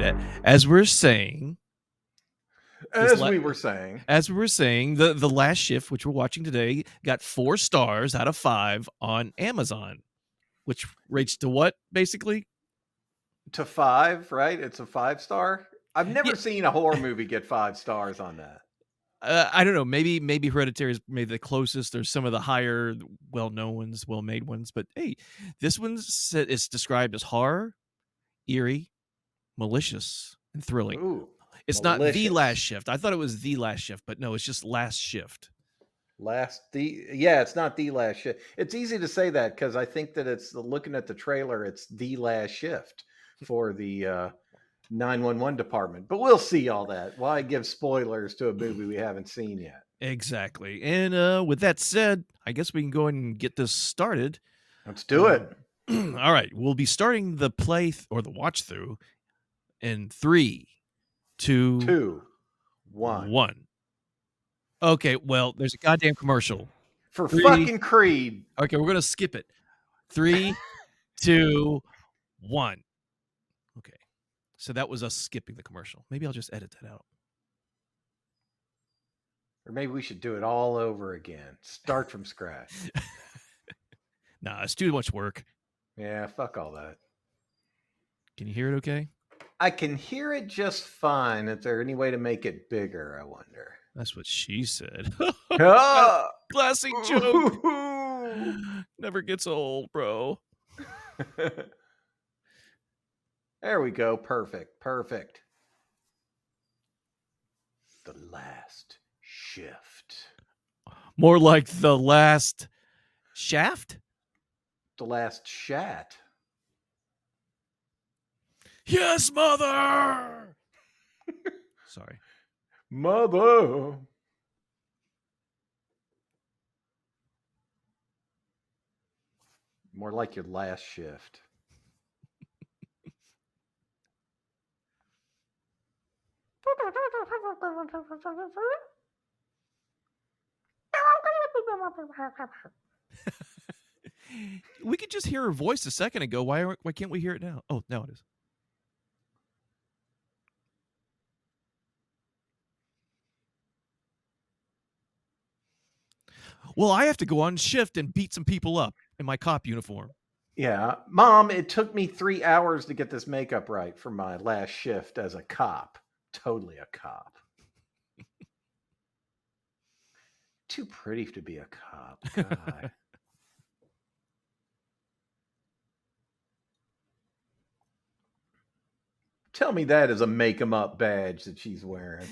right. As we're saying, as we were saying, the last shift, which we're watching today, got 4 stars out of 5 on Amazon, which rates to what, basically? To 5, right? It's a 5-star. I've never seen a horror movie get 5 stars on that. I don't know. Maybe Hereditary is maybe the closest. There's some of the higher, well-known ones, well-made ones. But hey, this one's is described as horror, eerie, malicious, and thrilling. Ooh, it's malicious. Not The Last Shift. I thought it was The Last Shift, but no, it's just Last Shift. It's not The Last Shift. It's easy to say that because I think that it's looking at the trailer, it's The Last Shift for the 911 department, but we'll see all that. Why give spoilers to a movie we haven't seen yet? Exactly. And with that said, I guess we can go ahead and get this started. Let's do it. All right, we'll be starting the play or the watch through in 3, 2, 1. Okay, well, there's a goddamn commercial for fucking Creed. Okay, we're gonna skip it. 3, 2, 1. Okay, so that was us skipping the commercial. Maybe I'll just edit that out. Or maybe we should do it all over again. Start from scratch. Nah, it's too much work. Yeah, fuck all that. Can you hear it okay? I can hear it just fine. Is there any way to make it bigger, I wonder? That's what she said. Ah! Classic joke. Never gets old, bro. There we go. Perfect. The Last Shift. More like The Last Shaft? The Last Shat. Yes, mother! Sorry. Mother. More like your last shift. We could just hear her voice a second ago. Why can't we hear it now? Oh, now it is. Well, I have to go on shift and beat some people up in my cop uniform. Yeah. Mom, it took me 3 hours to get this makeup right for my last shift as a cop. Totally a cop. Too pretty to be a cop. God. Tell me that is a make 'em up badge that she's wearing.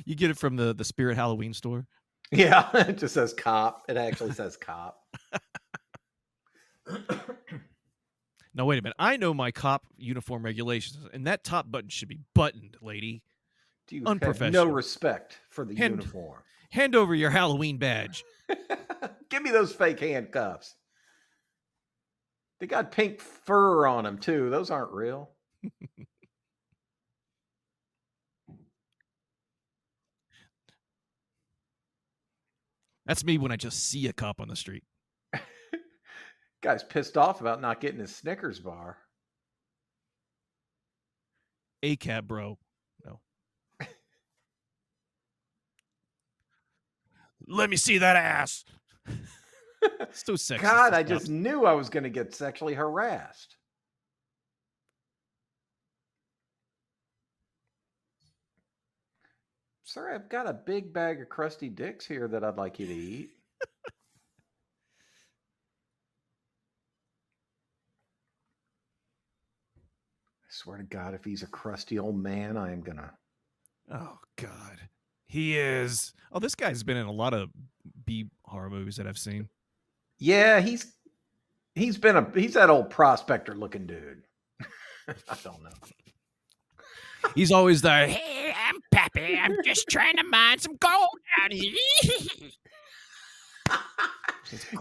You get it from the Spirit Halloween store? Yeah, it just says cop. It actually says cop. No, wait a minute. I know my cop uniform regulations, and that top button should be buttoned, lady. Do you have no respect for the uniform? Hand over your Halloween badge. Give me those fake handcuffs. They got pink fur on them, too. Those aren't real. That's me when I just see a cop on the street. Guy's pissed off about not getting his Snickers bar. A cab, bro. No. Let me see that ass. So sexy. God, I just knew I was going to get sexually harassed. Sir, I've got a big bag of crusty dicks here that I'd like you to eat. I swear to God, if he's a crusty old man, I am gonna... Oh, God. He is. Oh, this guy's been in a lot of B horror movies that I've seen. Yeah, he's that old prospector looking dude. I don't know. He's always there. Hey, I'm Pappy. I'm just trying to mine some gold down here.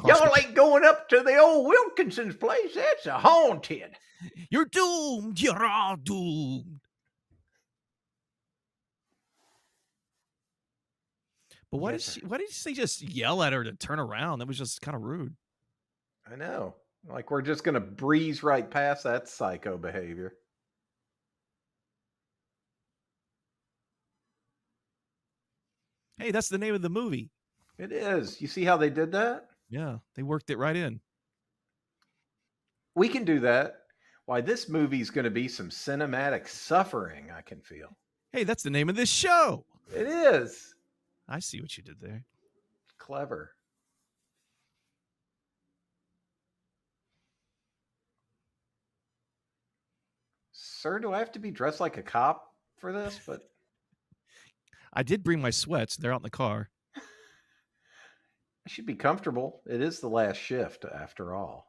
Y'all ain't going up to the old Wilkinson's place. That's a haunted. You're doomed. You're all doomed. But why did she just yell at her to turn around? That was just kind of rude. I know. Like we're just going to breeze right past that psycho behavior. Hey, that's the name of the movie. It is. You see how they did that? Yeah, they worked it right in. We can do that. Why, this movie's going to be some cinematic suffering, I can feel. Hey, that's the name of this show. It is. I see what you did there. Clever. Sir, do I have to be dressed like a cop for this? But I did bring my sweats. They're out in the car. I should be comfortable. It is the last shift, after all.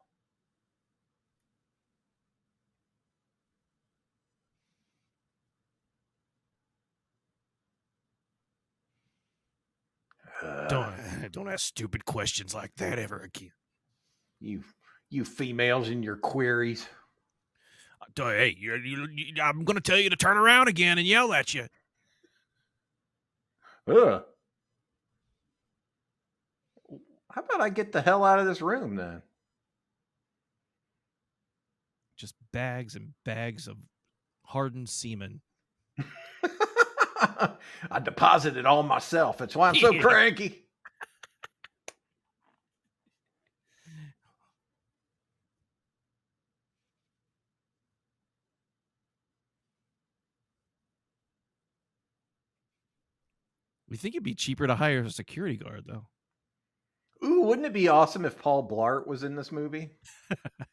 Don't ask stupid questions like that ever again. You females and your queries. Hey, I'm going to tell you to turn around again and yell at you. Ugh. How about I get the hell out of this room then? Just bags and bags of hardened semen. I deposited all myself. That's why I'm so cranky. We think it'd be cheaper to hire a security guard, though. Ooh, wouldn't it be awesome if Paul Blart was in this movie?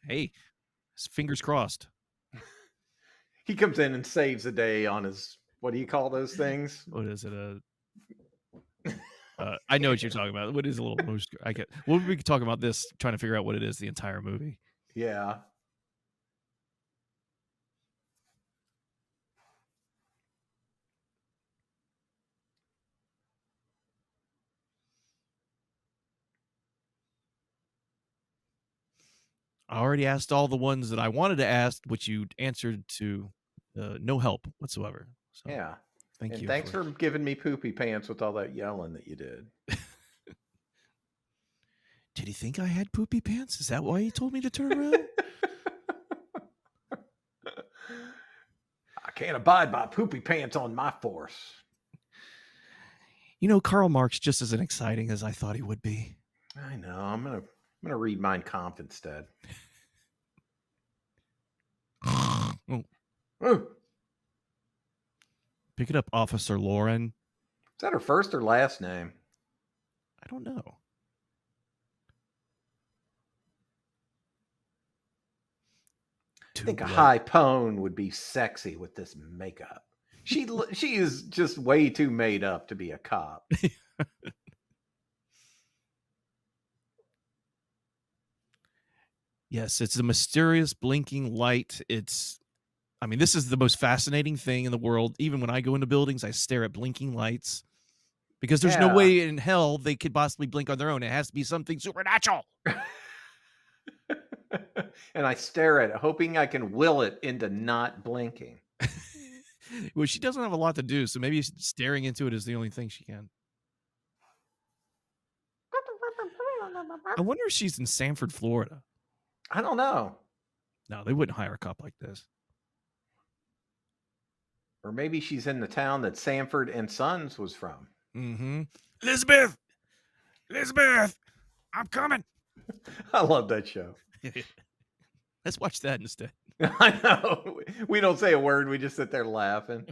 Hey, fingers crossed. He comes in and saves the day on his, what do you call those things? What is it? I know what you're talking about. What is a little moose? We'll be talking about this, trying to figure out what it is the entire movie. Yeah. I already asked all the ones that I wanted to ask, which you answered to no help whatsoever. So, Yeah. thank you. Thanks for giving me poopy pants with all that yelling that you did. Did he think I had poopy pants? Is that why he told me to turn around? I can't abide by poopy pants on my force. You know, Karl Marx just isn't exciting as I thought he would be. I know. I'm gonna read Mein Kampf instead. Oh. Pick it up, Officer Loren. Is that her first or last name? I don't know. I think a high pone would be sexy with this makeup. She is just way too made up to be a cop. Yes, it's a mysterious blinking light. This is the most fascinating thing in the world. Even when I go into buildings, I stare at blinking lights because there's no way in hell they could possibly blink on their own. It has to be something supernatural. And I stare at it, hoping I can will it into not blinking. Well, she doesn't have a lot to do, so maybe staring into it is the only thing she can. I wonder if she's in Sanford, Florida. I don't know. No, they wouldn't hire a cop like this. Or maybe she's in the town that Sanford and Sons was from. Mm-hmm. Elizabeth, I'm coming. I love that show. Let's watch that instead. I know. We don't say a word. We just sit there laughing.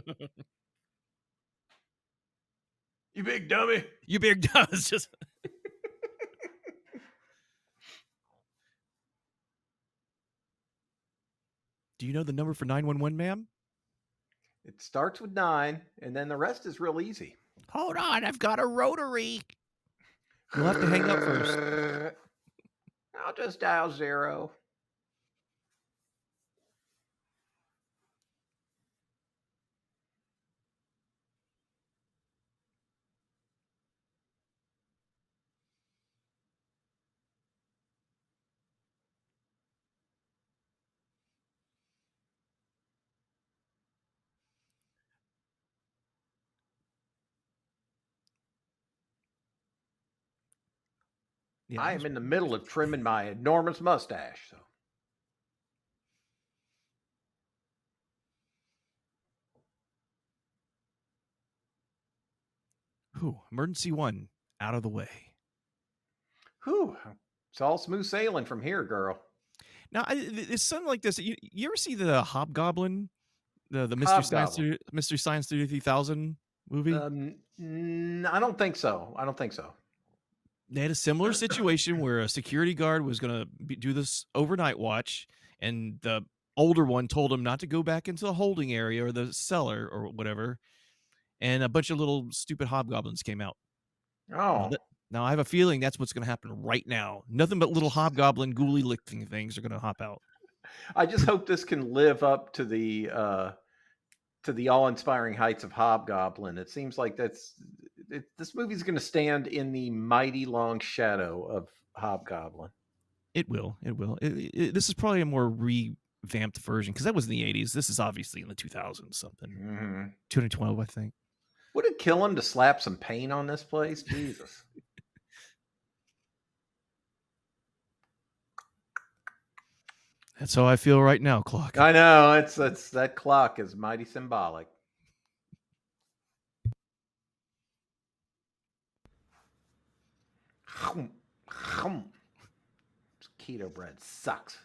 You big dummy. You big dummy. Just... Do you know the number for 911, ma'am? It starts with 9, and then the rest is real easy. Hold on, I've got a rotary. You'll have to hang up first. I'll just dial 0. Yeah, I am in the middle of trimming my enormous mustache. So. Whew, emergency one out of the way. Whew. It's all smooth sailing from here, girl. Now, it's something like this. You ever see the Hobgoblin, the Hobgoblin. Mystery Science 3000 movie? I don't think so. I don't think so. They had a similar situation where a security guard was going to do this overnight watch, and the older one told him not to go back into the holding area or the cellar or whatever, and a bunch of little stupid hobgoblins came out. Oh, Now I have a feeling that's what's going to happen right now. Nothing but little hobgoblin ghouly looking things are going to hop out. I just hope this can live up to the awe-inspiring heights of Hobgoblin. It seems like this movie's going to stand in the mighty long shadow of Hobgoblin. It will. It will. This is probably a more revamped version because that was in the 80s. This is obviously in the 2000s something. 2012, I think. Would it kill him to slap some paint on this place? Jesus. That's how I feel right now, clock. I know. It's that clock is mighty symbolic. Keto bread sucks.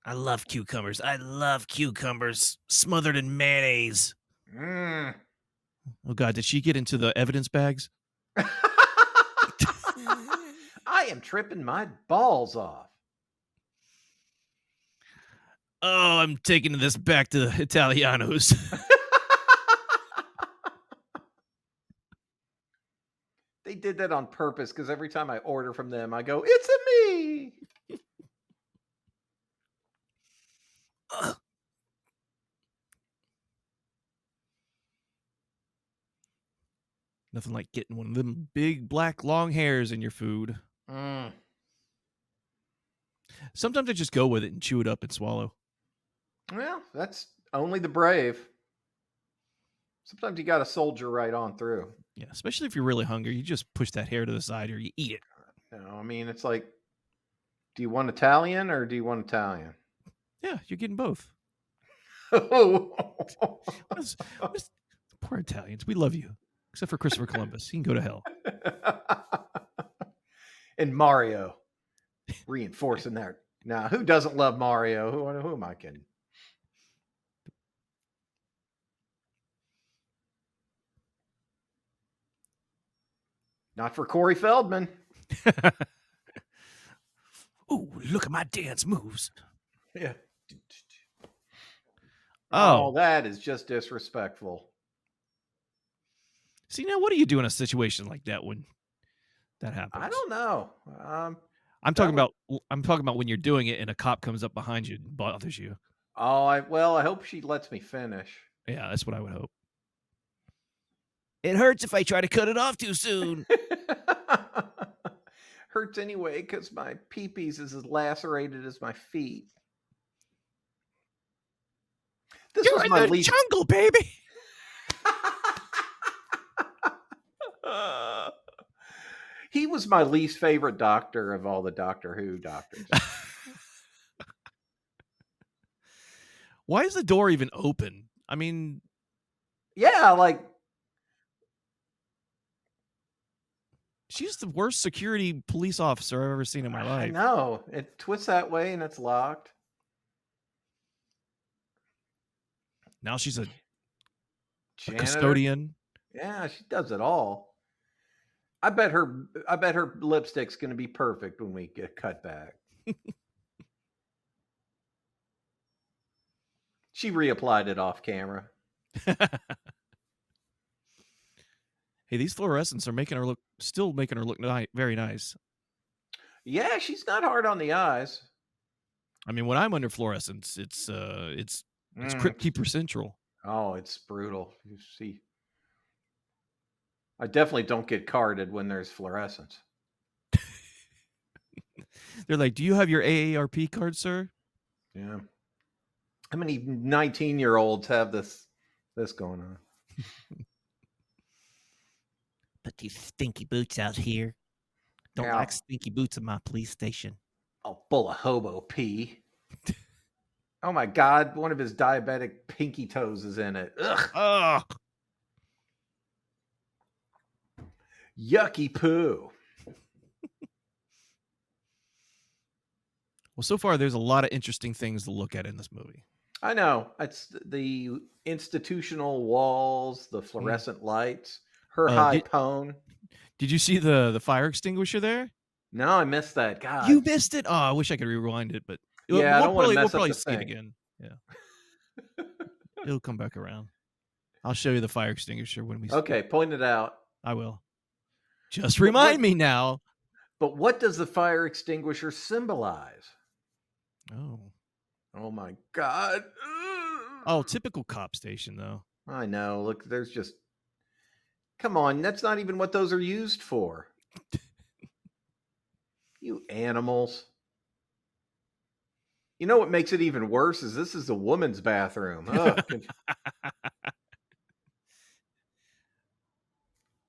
I love cucumbers. I love cucumbers smothered in mayonnaise. Mm. Oh, God. Did she get into the evidence bags? I am tripping my balls off. Oh, I'm taking this back to the Italianos. They did that on purpose because every time I order from them, I go, "It's a me." Nothing like getting one of them big black long hairs in your food. Mm. Sometimes I just go with it and chew it up and swallow. Well, that's only the brave. Sometimes you got to soldier right on through. Yeah, especially if you're really hungry, you just push that hair to the side or you eat it. I mean, it's like, do you want Italian or do you want Italian? Yeah, you're getting both. Poor Italians. We love you. Except for Christopher Columbus. He can go to hell. And Mario. Reinforcing that. Now, who doesn't love Mario? Who am I kidding? Not for Corey Feldman. Ooh, look at my dance moves. Yeah. Oh, that is just disrespectful. See, now what do you do in a situation like that when that happens? I don't know. I'm talking about when you're doing it and a cop comes up behind you and bothers you. Oh, I hope she lets me finish. Yeah, that's what I would hope. It hurts if I try to cut it off too soon. Hurts anyway because my peepees is as lacerated as my feet. You're was in my the jungle, baby. He was my least favorite doctor of all the Doctor Who doctors. Why is the door even open? I mean, yeah, like she's the worst security police officer I've ever seen in my life. I know. It twists that way and it's locked. Now she's a custodian. Yeah, she does it all. I bet her lipstick's going to be perfect when we get cut back. She reapplied it off camera. Hey, these fluorescents are still making her look very nice. Yeah, she's not hard on the eyes. I mean, when I'm under fluorescence, it's Crypt Keeper Central. Oh, it's brutal. You see, I definitely don't get carded when there's fluorescence. They're like, "Do you have your AARP card, sir?" Yeah. How many 19-year-olds have this going on? Put these stinky boots out here. Don't like stinky boots in my police station. All full of hobo pee. Oh my God! One of his diabetic pinky toes is in it. Ugh. Yucky poo. Well, so far there's a lot of interesting things to look at in this movie. I know. It's the institutional walls, the Mm. fluorescent lights, her Uh, high did pone. did you see the fire extinguisher there? No, I missed that. You God. missed it. Oh, I wish I could rewind it, but Yeah, I don't want to we'll mess up probably the see it thing. again. Yeah, it'll come back around. I'll show you the fire extinguisher when we. Okay, point it out. I will. Just But remind what me now. but what does the fire extinguisher symbolize? Oh, Oh my god. oh, typical cop station though. I know. Look, there's just come on, that's not even what those are used for. You animals. You know what makes it even worse is this is a woman's bathroom. Ugh.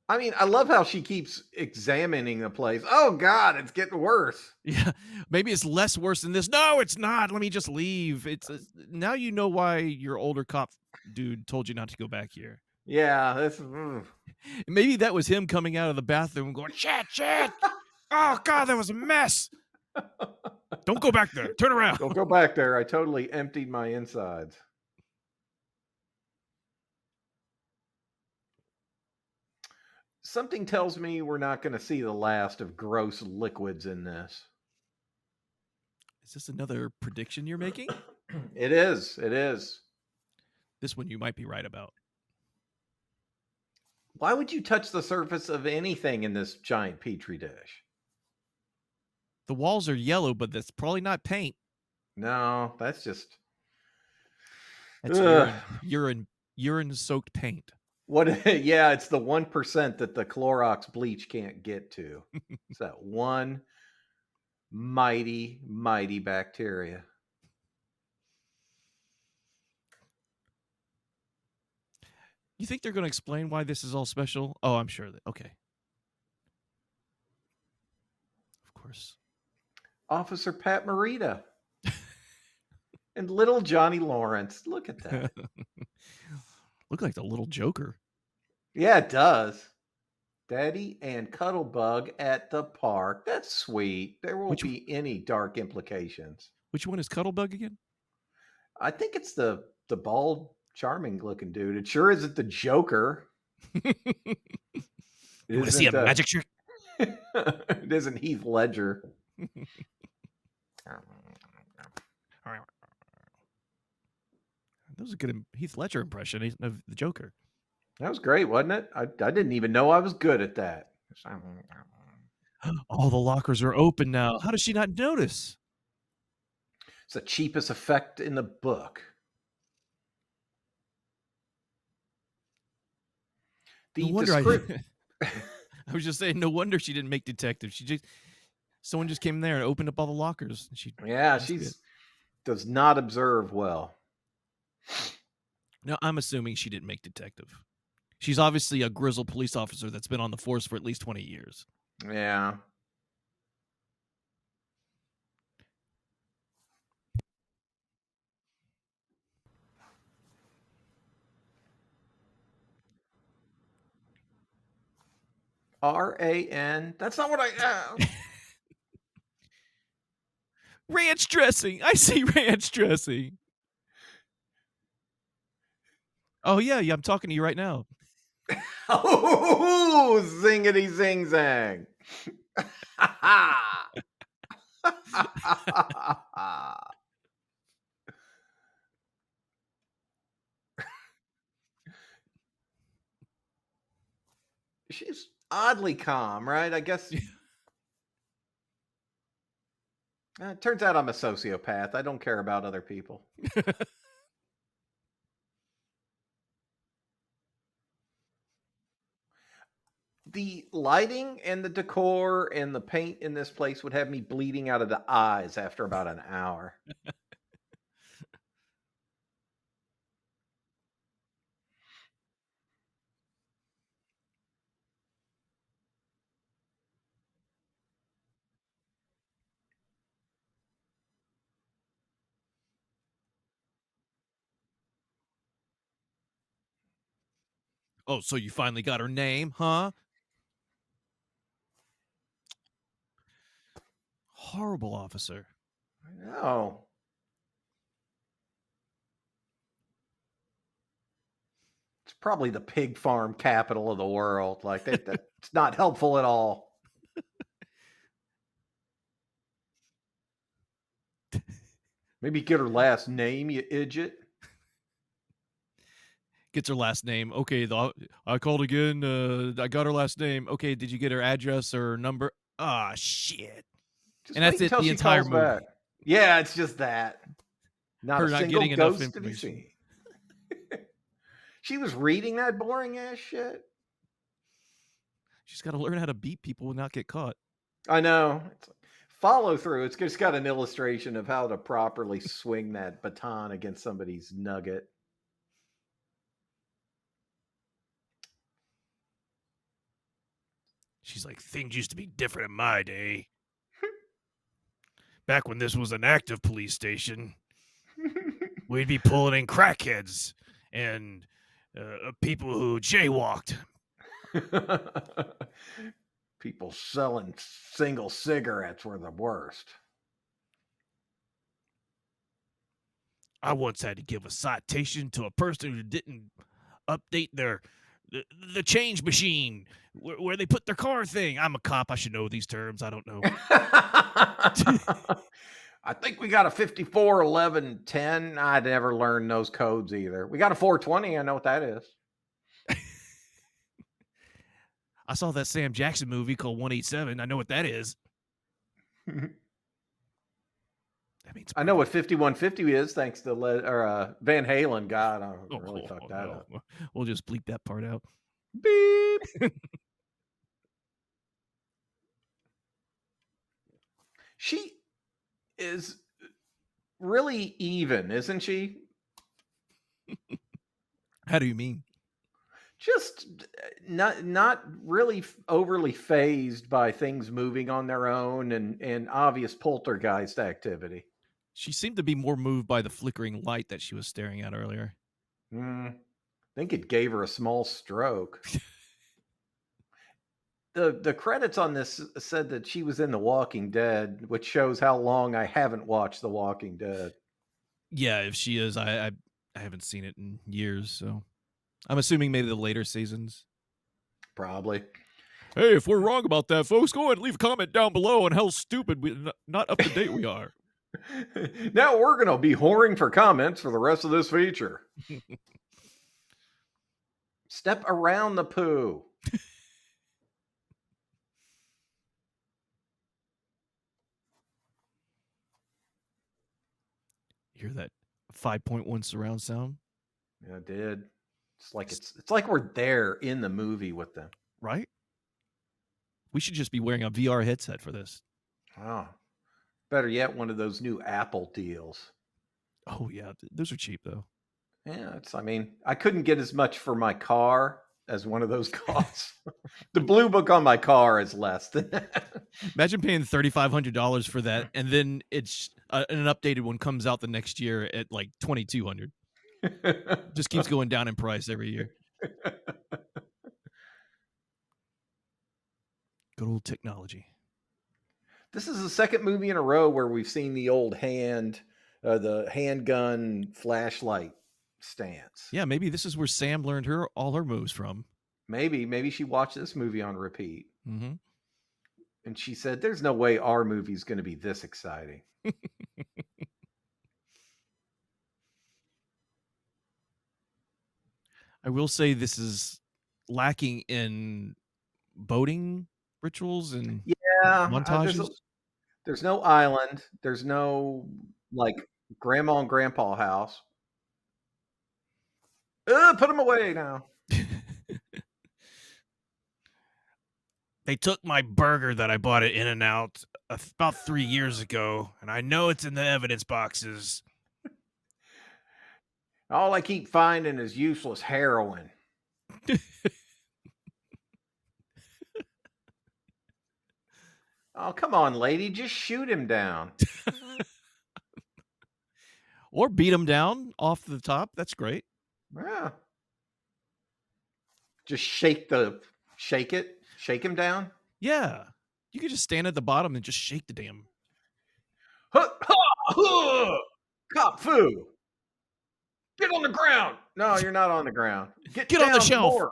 I mean, I love how she keeps examining the place. Oh God, it's getting worse. Yeah, maybe it's less worse than this. No, it's not. Let me just leave. It's now you know why your older cop dude told you not to go back here. Yeah, this. Maybe that was him coming out of the bathroom going, shit, shit. Oh, God, that was a mess. Don't go back there. Turn around. Don't go back there. I totally emptied my insides. Something tells me we're not going to see the last of gross liquids in this. Is this another prediction you're making? It is. It is. This one you might be right about. Why would you touch the surface of anything in this giant petri dish? The walls are yellow, but that's probably not paint. No, that's just. That's Ugh. urine soaked paint. What? Yeah, it's the 1% that the Clorox bleach can't get to. It's that one mighty, mighty bacteria. You think they're going to explain why this is all special? Oh, I'm sure that. Okay. Of course. Officer Pat Morita and little Johnny Lawrence. Look at that. Look like the little Joker. Yeah, it does. Daddy and Cuddlebug at the park. That's sweet. There won't Which be any dark implications. which one is Cuddlebug again? I think it's the bald, charming looking dude. It sure isn't the Joker. You It want to see a isn't magic trick? it isn't Heath Ledger. That was a good Heath Ledger impression of the Joker. That was great, wasn't it? I didn't even know I was good at that. All the lockers are open now. How does she not notice? It's the cheapest effect in the book. No The wonder descript I was just saying, no wonder she didn't make detective. Someone just came in there and opened up all the lockers. And she Yeah, that's good. she's does not observe well. No, I'm assuming she didn't make detective. She's obviously a grizzled police officer that's been on the force for at least 20 years. Yeah. RAN. That's not what I. Ranch dressing. I see ranch dressing. Oh yeah, I'm talking to you right now. Oh, zingity zing zang. She's oddly calm, right? I guess. It turns out I'm a sociopath. I don't care about other people. The lighting and the decor and the paint in this place would have me bleeding out of the eyes after about an hour. Oh, so you finally got her name, huh? horrible officer. I know. It's probably the pig farm capital of the world. Like that's not helpful at all. Maybe get her last name, you idiot. Gets her last name. Okay, I called again. I got her last name. Okay, did you get her address or number? Ah, shit. Just And wait that's it. until The she entire calls back. movie. Yeah, it's just that. Not a Her not single getting enough ghost to be information. seen. She was reading that boring ass shit. She's got to learn how to beat people and not get caught. I know. It's like, follow through. It's just got an illustration of how to properly swing that baton against somebody's nugget. She's like, things used to be different in my day. Back when this was an active police station, we'd be pulling in crackheads and people who jaywalked. People selling single cigarettes were the worst. I once had to give a citation to a person who didn't update the change machine where they put their car thing. I'm a cop. I should know these terms. I don't know. I think we got a 54, 11, 10. I never learned those codes either. We got a 420. I know what that is. I saw that Sam Jackson movie called 187. I know what that is. That means I know what 5150 is thanks to Van Halen. God, I really fucked that up. We'll just bleep that part out. Beep. She is really even, isn't she? How do you mean? Just not really overly phased by things moving on their own and obvious poltergeist activity. She seemed to be more moved by the flickering light that she was staring at earlier. I think it gave her a small stroke. The credits on this said that she was in The Walking Dead, which shows how long I haven't watched The Walking Dead. Yeah, if she is, I haven't seen it in years, so I'm assuming maybe the later seasons. Probably. Hey, if we're wrong about that, folks, go ahead and leave a comment down below on how stupid not up to date we are. Now we're going to be whoring for comments for the rest of this feature. Step around the poo. You hear that 5.1 surround sound? Yeah, I did. It's like we're there in the movie with them. Right? We should just be wearing a VR headset for this. Oh, better yet, one of those new Apple deals. Oh, yeah. Those are cheap, though. Yeah, I couldn't get as much for my car as one of those costs. The blue book on my car is less than that. Imagine paying $3,500 for that, and then it's an updated one comes out the next year at like $2,200. Just keeps going down in price every year. Good old technology. This is the second movie in a row where we've seen the old the handgun flashlight stance. Yeah, maybe this is where Sam learned all her moves from. Maybe she watched this movie on repeat. Mm-hmm. And she said, there's no way our movie's going to be this exciting. I will say this is lacking in boating rituals and montages. There's no island. There's no like grandma and grandpa house. Put them away now. They took my burger that I bought at In-N-Out about 3 years ago, and I know it's in the evidence boxes. All I keep finding is useless heroin. Oh, come on, lady. Just shoot him down. Or beat him down off the top. That's great. Yeah. Just shake him down. Yeah. You could just stand at the bottom and just shake the damn. Huh, ha, huh, cop foo. Get on the ground. No, you're not on the ground. Get Get on the down shelf. more.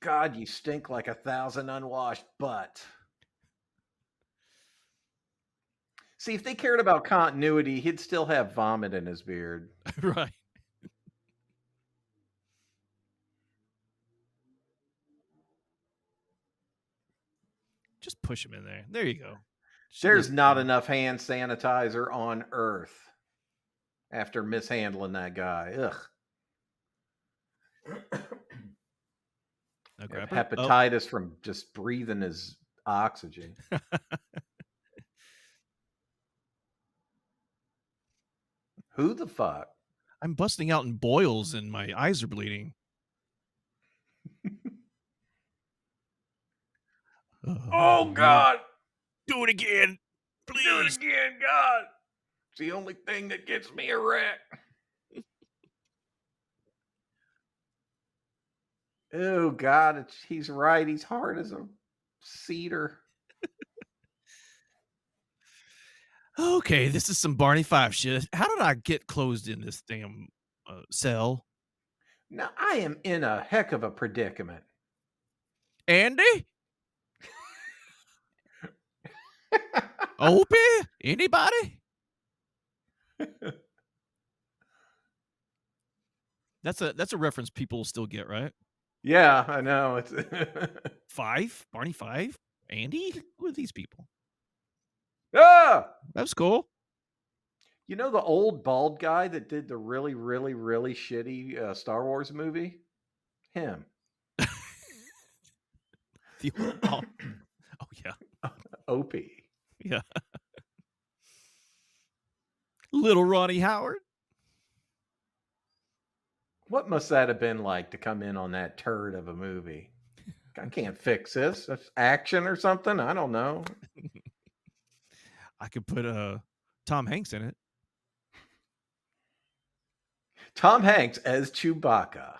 God, you stink like 1,000 unwashed butts. See, if they cared about continuity, he'd still have vomit in his beard. Right. Just push him in there. There you go. She There's does. not enough hand sanitizer on earth after mishandling that guy. Ugh. No Have crapper. Oh, hepatitis from just breathing his oxygen. Who the fuck? I'm busting out in boils and my eyes are bleeding. Oh God! Do it again, Do it please. again, God! It's the only thing that gets me erect. Oh God, he's right. He's hard as a cedar. Okay, this is some Barney Five shit. How did I get closed in this damn cell? Now I am in a heck of a predicament. Andy? Opie? Anybody? That's a reference people will still get, right? Yeah, I know. It's Five? Barney Five? Andy? Who are these people? ah! That's cool. You know the old bald guy that did the really, really, really shitty Star Wars movie? Him. The oh yeah. Opie. Yeah. Little Ronnie Howard. What must that have been like to come in on that turd of a movie? I can't fix this. That's action or something. I don't know. I could put Tom Hanks in it. Tom Hanks as Chewbacca.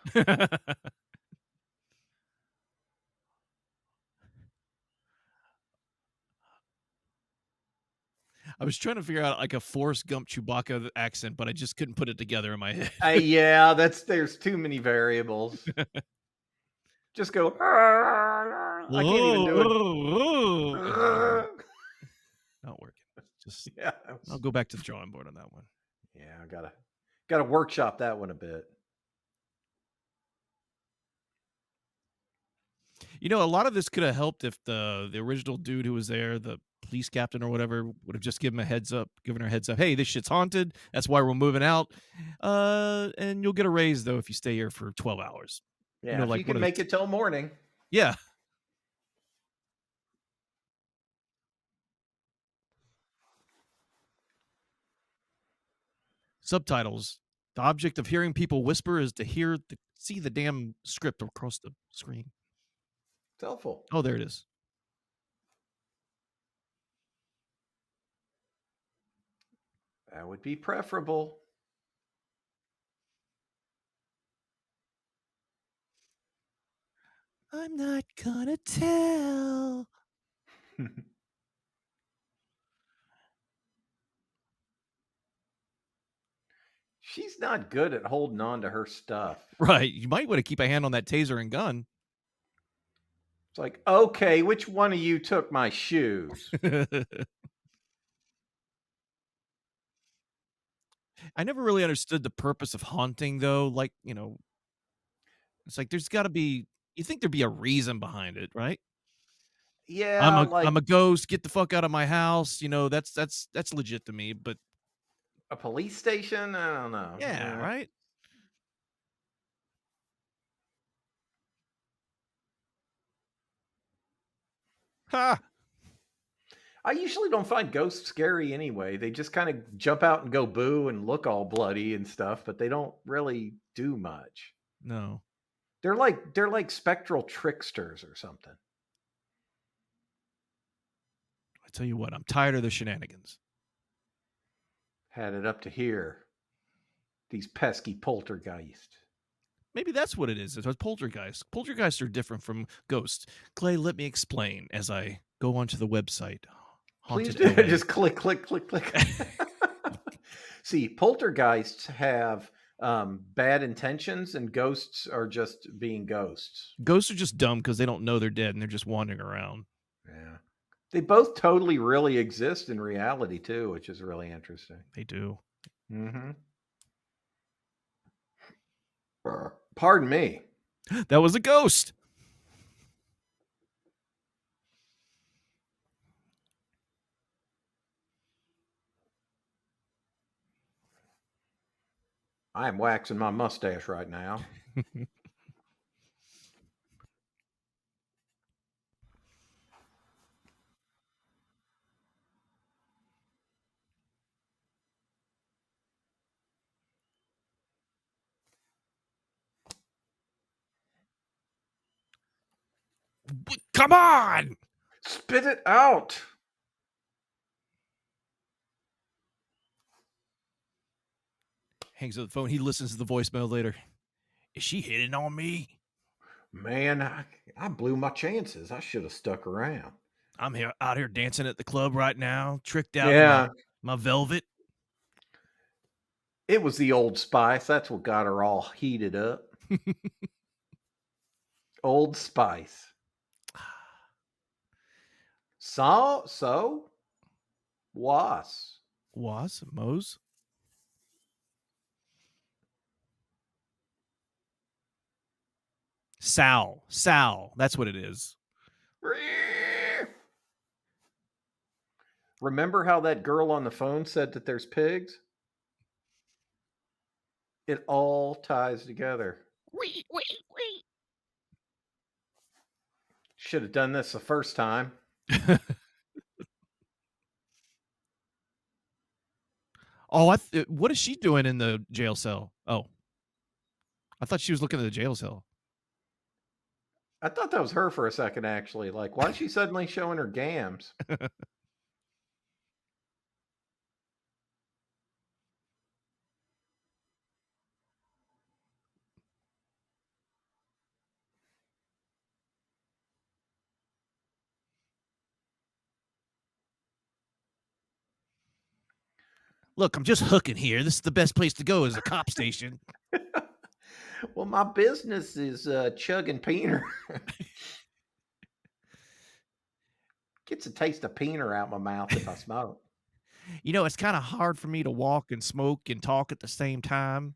I was trying to figure out like a Forrest Gump Chewbacca accent, but I just couldn't put it together in my head. Yeah, there's too many variables. Just go. I can't even do it. Not working. Just Yeah, I'll go back to the drawing board on that one. yeah. I gotta workshop that one a bit. You know, a lot of this could have helped if the original dude who was there, the police captain or whatever, would have just given her a heads up. Hey, this shit's haunted. That's why we're moving out. And you'll get a raise though if you stay here for 12 hours. You Yeah, know, if like you one can of the make it till morning. yeah. Subtitles. The object of hearing people whisper is to see the damn script across the screen. It's helpful. Oh, there it is. That would be preferable. I'm not gonna tell. She's not good at holding on to her stuff. Right. You might want to keep a hand on that taser and gun. It's like, okay, which one of you took my shoes? I never really understood the purpose of haunting, though. Like, it's like there's got to be. You think there'd be a reason behind it, right? I'm Yeah, a like I'm a ghost. Get the fuck out of my house. That's legit to me. But a police station? I don't know. yeah, right. Ha! I usually don't find ghosts scary anyway. They just kind of jump out and go boo and look all bloody and stuff, but they don't really do much. No, They're like spectral tricksters or something. I tell you what, I'm tired of the shenanigans. Had it up to here. These pesky poltergeists. Maybe that's what it is. It's a poltergeist. Poltergeists are different from ghosts. Clay, let me explain as I go onto the website. Please Haunted do. LA. Just click, click, click, click. See, poltergeists have bad intentions, and ghosts are just being ghosts. Ghosts are just dumb because they don't know they're dead and they're just wandering around. Yeah. They both totally really exist in reality, too, which is really interesting. They do. Mm-hmm. Pardon me. That was a ghost. I am waxing my mustache right now. Come on! Spit it out. Hangs up the phone. He listens to the voicemail later. Is she hitting on me? Man, I blew my chances. I should have stuck around. I'm out here dancing at the club right now, tricked out in Yeah, my velvet. it was the Old Spice. That's what got her all heated up. Old Spice. So, was. Mose? Sal. That's what it is. Remember how that girl on the phone said that there's pigs? It all ties together. Wee. Should have done this the first time. Oh, what is she doing in the jail cell? Oh, I thought she was looking at the jail cell. I thought that was her for a second, actually. Like, why is she suddenly showing her gams? Look, I'm just hooking here. This is the best place to go is a cop station. Well, my business is chugging peener. Gets a taste of peener out my mouth if I smoke. You know, it's kind of hard for me to walk and smoke and talk at the same time.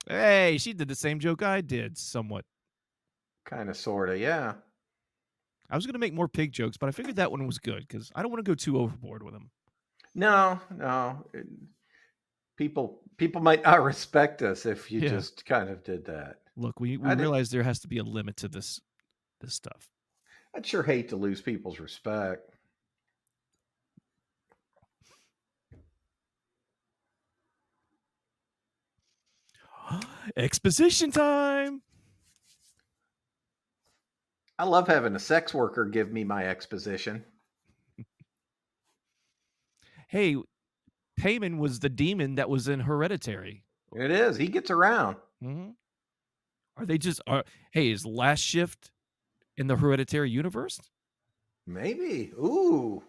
Hey, she did the same joke I did, somewhat. Kind of, sort of, yeah. I was going to make more pig jokes, but I figured that one was good because I don't want to go too overboard with them. No. People might not respect us if you Yeah. just kind of did that. Look, we realize there has to be a limit to this stuff. I'd sure hate to lose people's respect. Exposition time. I love having a sex worker give me my exposition. Hey, Payman was the demon that was in Hereditary. It is. He gets around. Mm-hmm. Hey, is Last Shift in the Hereditary universe? Maybe. Ooh.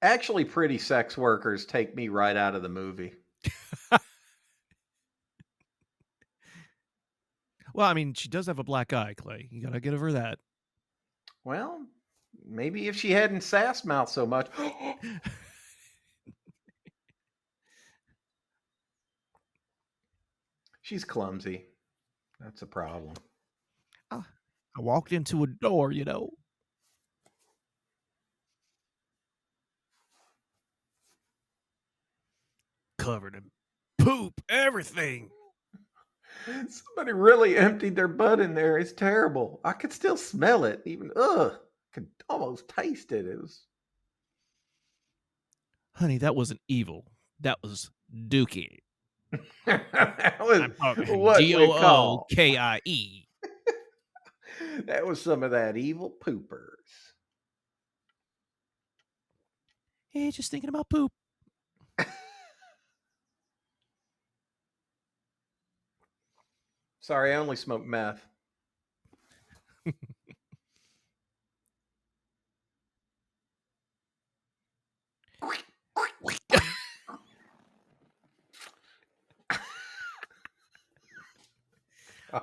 Actually, pretty sex workers take me right out of the movie. Well, I mean, she does have a black eye, Clay. You gotta give her that. Well, maybe if she hadn't sass mouth so much. She's clumsy. That's a problem. I walked into a door, you know. Covered in poop, everything. Somebody really emptied their butt in there. It's terrible. I could still smell it. Even could almost taste it. It was. Honey, that wasn't evil. That was Dookie. That was I'm talking what we call. Dookie. That was some of that evil poopers. Hey, just thinking about poop. Sorry, I only smoke meth.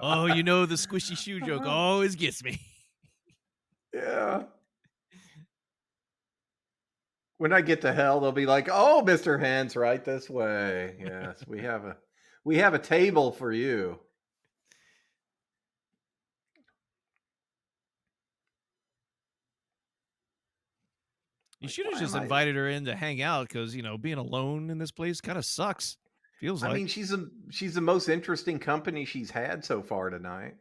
Oh, you know the squishy shoe joke always gets me. Yeah. When I get to hell, they'll be like, "Oh, Mr. Hands, right this way. Yes, we have a table for you." You Like, should have why am just I invited her in to hang out because, being alone in this place kind of sucks. Feels I like. mean, she's the most interesting company she's had so far tonight.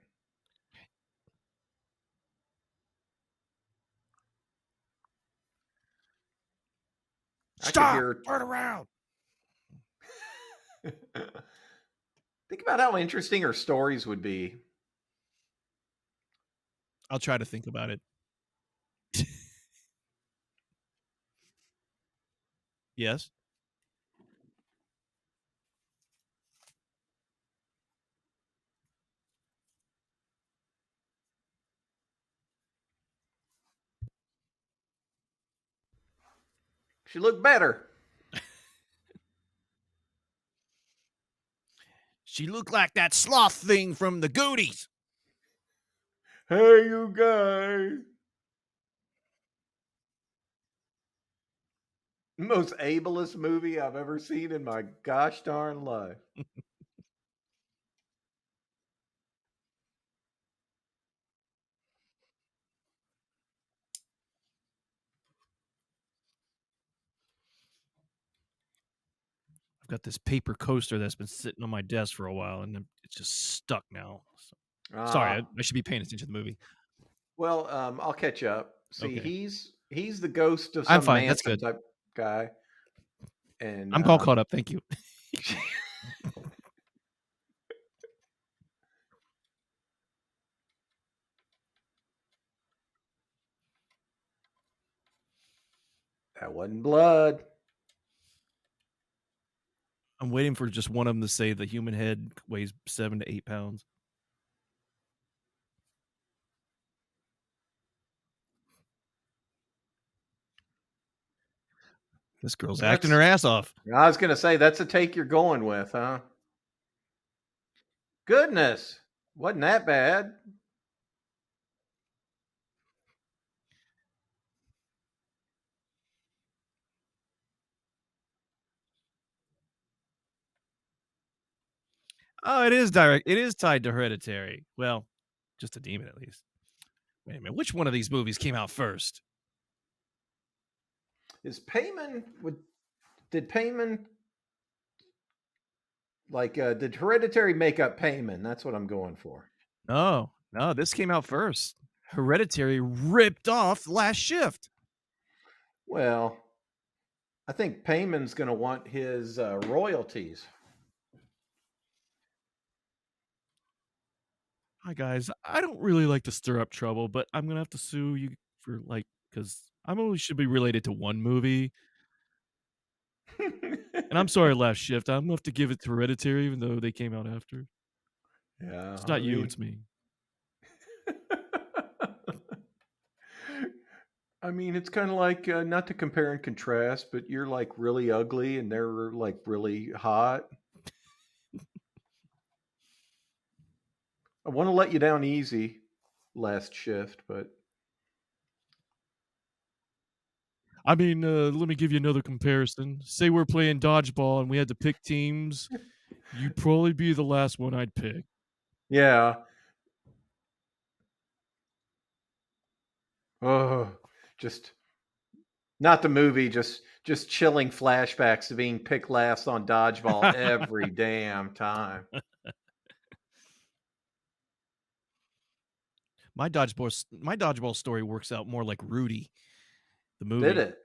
I could Stop! hear Turn around! Think about how interesting her stories would be. I'll try to think about it. Yes. She looked better. She looked like that sloth thing from the Goonies. Hey, you guys. Most ableist movie I've ever seen in my gosh darn life. I've got this paper coaster that's been sitting on my desk for a while, and it's just stuck now. So, sorry, I, Ah, I should be paying attention to the movie. well, I'll catch up. See, Okay, he's the ghost of I'm some fine. That's Manson good. type guy, and I'm all caught up. Thank you. that wasn't blood. I'm waiting for just one of them to say the human head weighs 7 to 8 pounds. This girl's acting That's her ass off. I was gonna say that's a take you're going with, huh? Goodness, wasn't that bad? Oh, it is direct. It is tied to Hereditary. Well, just a demon at least. Wait a minute. Which one of these movies came out first? Is Payman would did Payman did Hereditary make up Payman? That's what I'm going for. No, no, this came out first. Hereditary ripped off Last Shift. Well, I think Payman's going to want his royalties. Hi guys, I don't really like to stir up trouble, but I'm gonna have to sue you for because I'm only should be related to one movie. And I'm sorry, Last Shift. I'm gonna have to give it to Hereditary, even though they came out after. Yeah, It's I not you, mean, it's me. it's kind of like not to compare and contrast, but you're like really ugly and they're like really hot. I want to let you down easy, Last Shift, but I mean, let me give you another comparison. Say we're playing dodgeball and we had to pick teams. You'd probably be the last one I'd pick. yeah. Oh, just not the movie, just chilling flashbacks to being picked last on dodgeball every damn time. My dodgeball story works out more like Rudy, the Did movie. it?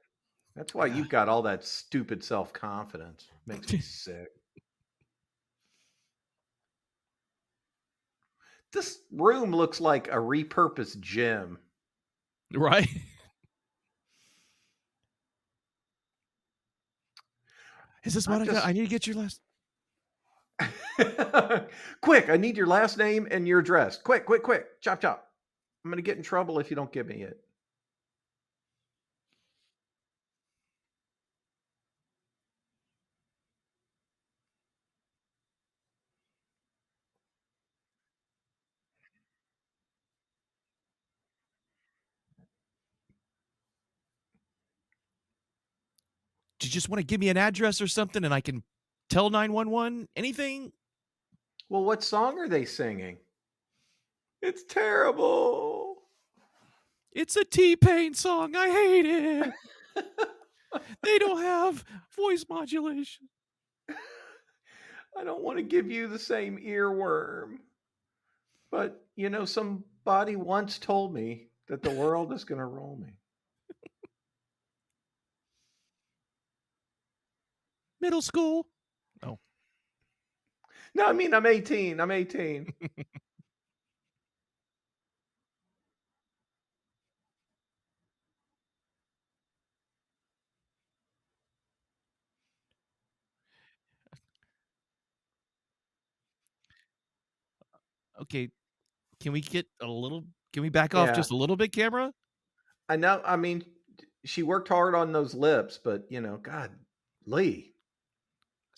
That's why Yeah. you've got all that stupid self confidence. Makes me sick. This room looks like a repurposed gym. Right? Is this I'm Monica? I just need to get your last. quick. I need your last name and your address. Quick, quick, quick. Chop, chop. I'm going to get in trouble if you don't give me it. Do you just want to give me an address or something and I can tell 911? Anything? Well, what song are they singing? It's terrible. It's a T-Pain song. I hate it. They don't have voice modulation. I don't want to give you the same earworm. But, somebody once told me that the world is going to roll me. Middle school. Oh. No, I mean, I'm 18. I'm 18. Okay. Can we get a little can we back off Yeah. just a little bit, camera? I know. I mean, she worked hard on those lips, but, God, Lee.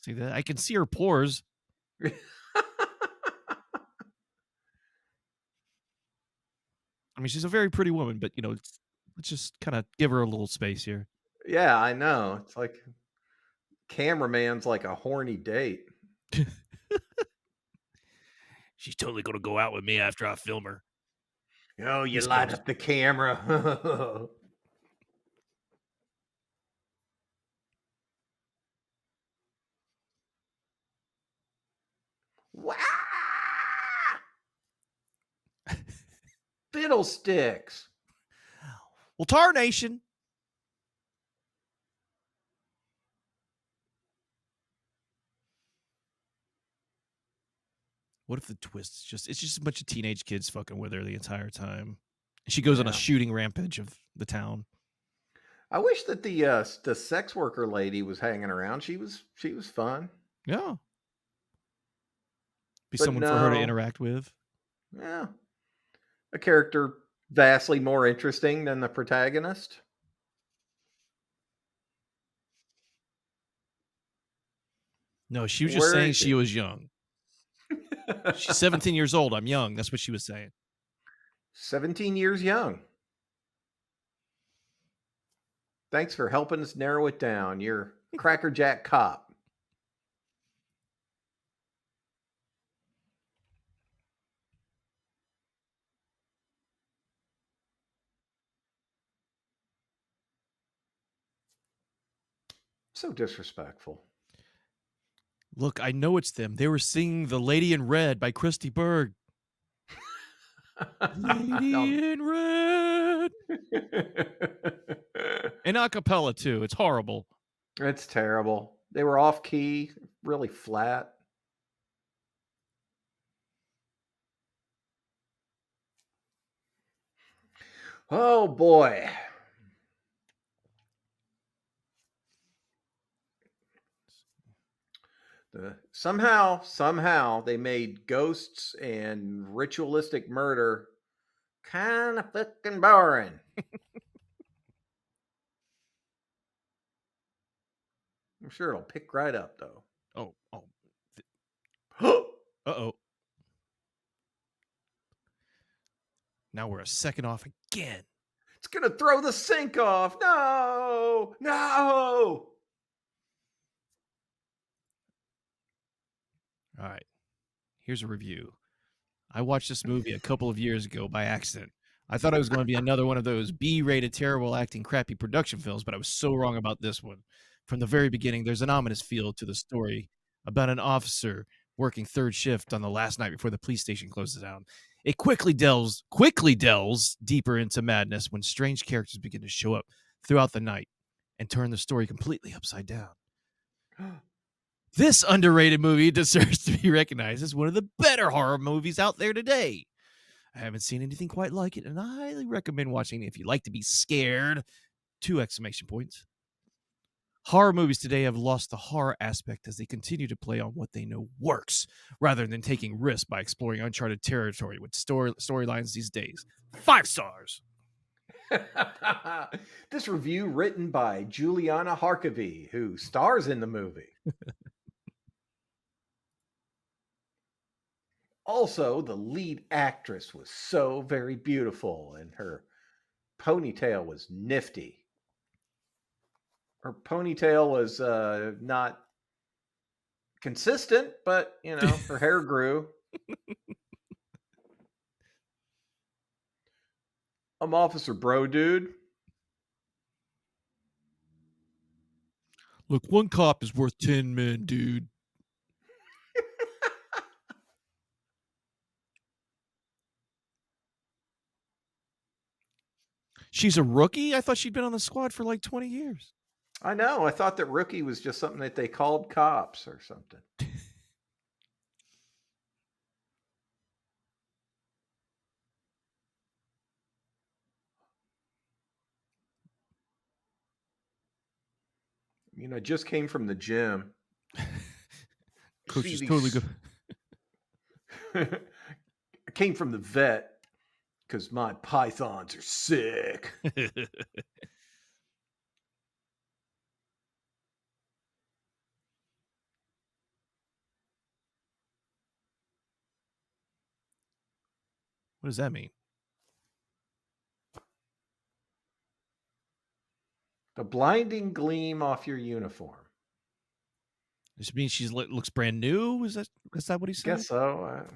See that? I can see her pores. I mean, she's a very pretty woman, but let's just kind of give her a little space here. Yeah, I know. It's like cameraman's like a horny date. She's totally gonna go out with me after I film her. Oh, you East light Coast. up the camera. Wow! Fiddlesticks. Well, Tar Nation. What if the twist is it's just a bunch of teenage kids fucking with her the entire time? And she goes on a Yeah. shooting rampage of the town. I wish that the sex worker lady was hanging around. She was fun. Yeah. Be But someone for her to no. interact with. Yeah. A character vastly more interesting than the protagonist. No, she was just Where saying is she she? was young. She's 17 years old. I'm young. That's what she was saying. 17 years young. Thanks for helping us narrow it down. You're crackerjack cop. So disrespectful. Look, I know it's them. They were singing The Lady in Red by Christy Berg. No. Lady in Red. And a cappella, too. It's horrible. It's terrible. They were off key, really flat. Oh boy. Somehow they made ghosts and ritualistic murder kind of fucking boring. I'm sure it'll pick right up though. Oh. It's Uh-oh. Now we're a second off again. gonna throw the sink off. No, no. All right. Here's a review. I watched this movie a couple of years ago by accident. I thought it was going to be another one of those B-rated, terrible acting, crappy production films, but I was so wrong about this one. From the very beginning, there's an ominous feel to the story about an officer working third shift on the last night before the police station closes down. It quickly delves deeper into madness when strange characters begin to show up throughout the night and turn the story completely upside down. This underrated movie deserves to be recognized as one of the better horror movies out there today. I haven't seen anything quite like it, and I highly recommend watching it if you like to be scared. 2 exclamation points. Horror movies today have lost the horror aspect as they continue to play on what they know works, rather than taking risks by exploring uncharted territory with storylines these days. 5 stars. This review written by Juliana Harkavy, who stars in the movie. Also, the lead actress was so very beautiful, and her ponytail was nifty. Her ponytail was not consistent, but her hair grew. I'm Officer Bro Dude. Look, one cop is worth 10 men, dude. She's a rookie? I thought she'd been on the squad for like 20 years. I know. I thought that rookie was just something that they called cops or something. I just came from the gym. Coach See is these... totally good. I came from the vet because my pythons are sick. What does that mean? The blinding gleam off your uniform. This means she looks brand new? Is that what he said? Guess so.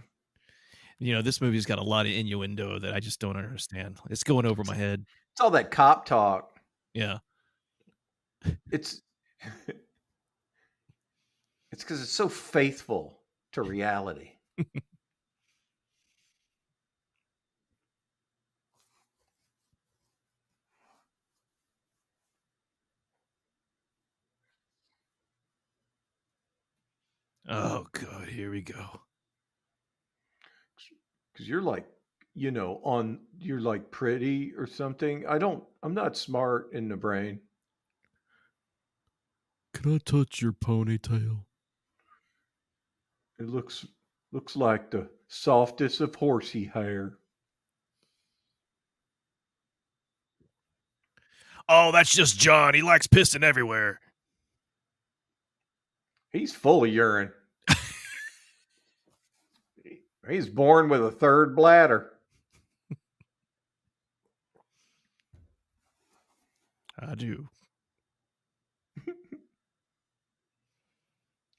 This movie's got a lot of innuendo that I just don't understand. It's going over my head. It's all that cop talk. Yeah. It's because it's so faithful to reality. Oh, God, here we go. Because you're like, you're like pretty or something. I'm not smart in the brain. Can I touch your ponytail? It looks like the softest of horsey hair. Oh, that's just John. He likes pissing everywhere. He's full of urine. He's born with a third bladder. I do.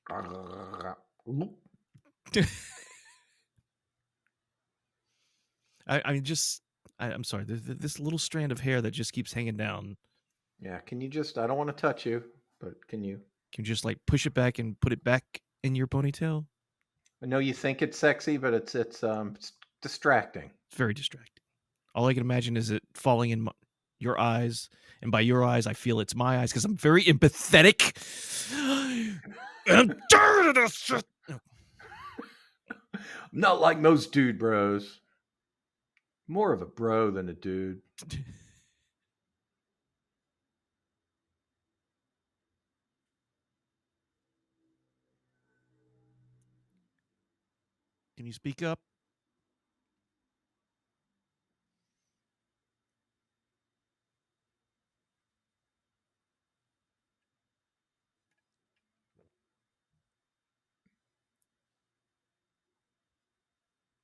I'm sorry. This little strand of hair that just keeps hanging down. Yeah, can you just? I don't want to touch you, but can you? Can you just like push it back and put it back in your ponytail? I know you think it's sexy, but it's distracting. It's very distracting. All I can imagine is it falling in your eyes, and by your eyes, I feel it's my eyes because I'm very empathetic. And I'm tired of this shit. I'm not like most dude bros. More of a bro than a dude. Can you speak up?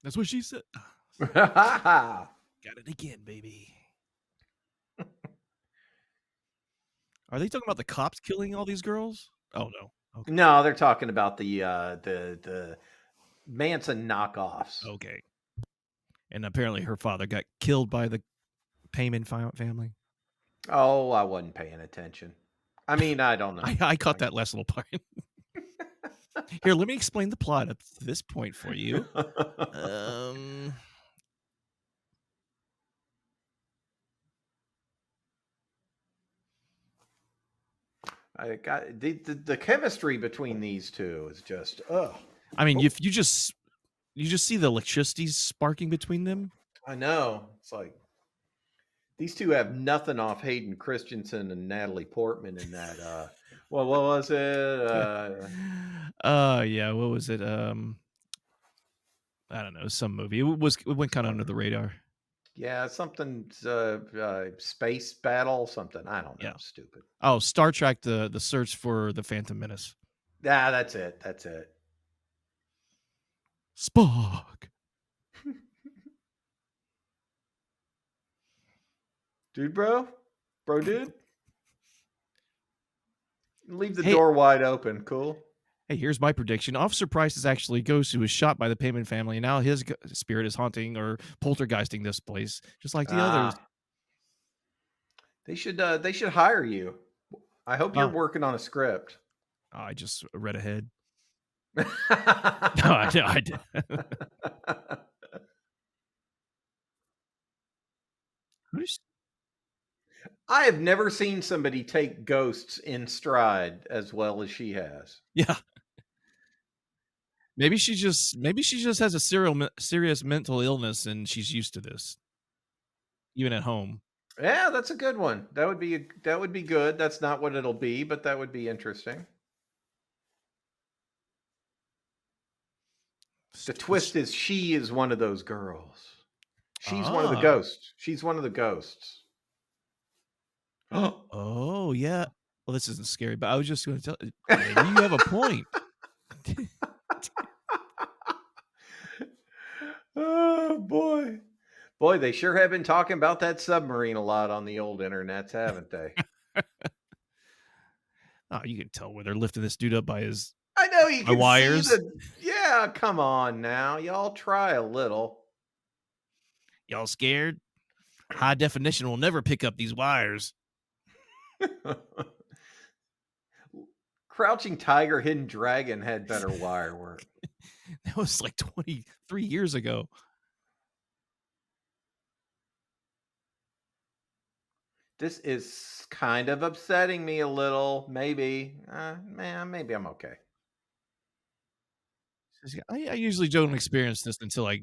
That's what she said. Got it again, baby. Are they talking about the cops killing all these girls? Oh no. Okay. No, they're talking about the Manson knockoffs. Okay. And apparently her father got killed by the Payman family. Oh, I wasn't paying attention. I mean, I don't know. I caught that last little part. Here, let me explain the plot up to this point for you. I got the chemistry between these two is just I mean, if you just see the electricity sparking between them. I know. It's like these two have nothing off Hayden Christensen and Natalie Portman in that Well, what was it? Yeah, what was it? I don't know, some movie. It went kind of under the radar. Yeah, something space battle, something. I don't know. Yeah. Stupid. Oh, Star Trek: The Search for the Phantom Menace. Yeah, that's it. That's it. Spock. Dude, bro, dude, leave the Hey, door wide open. Cool. hey, here's my prediction. Officer Price is actually a ghost who was shot by the Payman family, and now his spirit is haunting or poltergeisting this place, just like the others. Ah, they should hire you. I hope you're Oh, working on a script. I just read ahead. No, I did. Who's- I have never seen somebody take ghosts in stride as well as she has. Yeah, maybe she just has a serious mental illness, and she's used to this, even at home. Yeah, that's a good one. That would be good. That's not what it'll be, but that would be interesting. The twist is she is one of those girls. She's one of the Ah, ghosts. She's one of the ghosts. oh yeah. Well, this isn't scary, but I was just going to tell. Maybe you have a point. Oh boy. Boy, they sure have been talking about that submarine a lot on the old internets, haven't they? Oh, you can tell where they're lifting this dude up by his I know you by can see wires. the yeah, come on now. Y'all try a little. Y'all scared? High definition will never pick up these wires. Crouching Tiger, Hidden Dragon had better wire work. That was like 23 years ago. This is kind of upsetting me a little. Maybe, man, maybe I'm okay. I usually don't experience this until I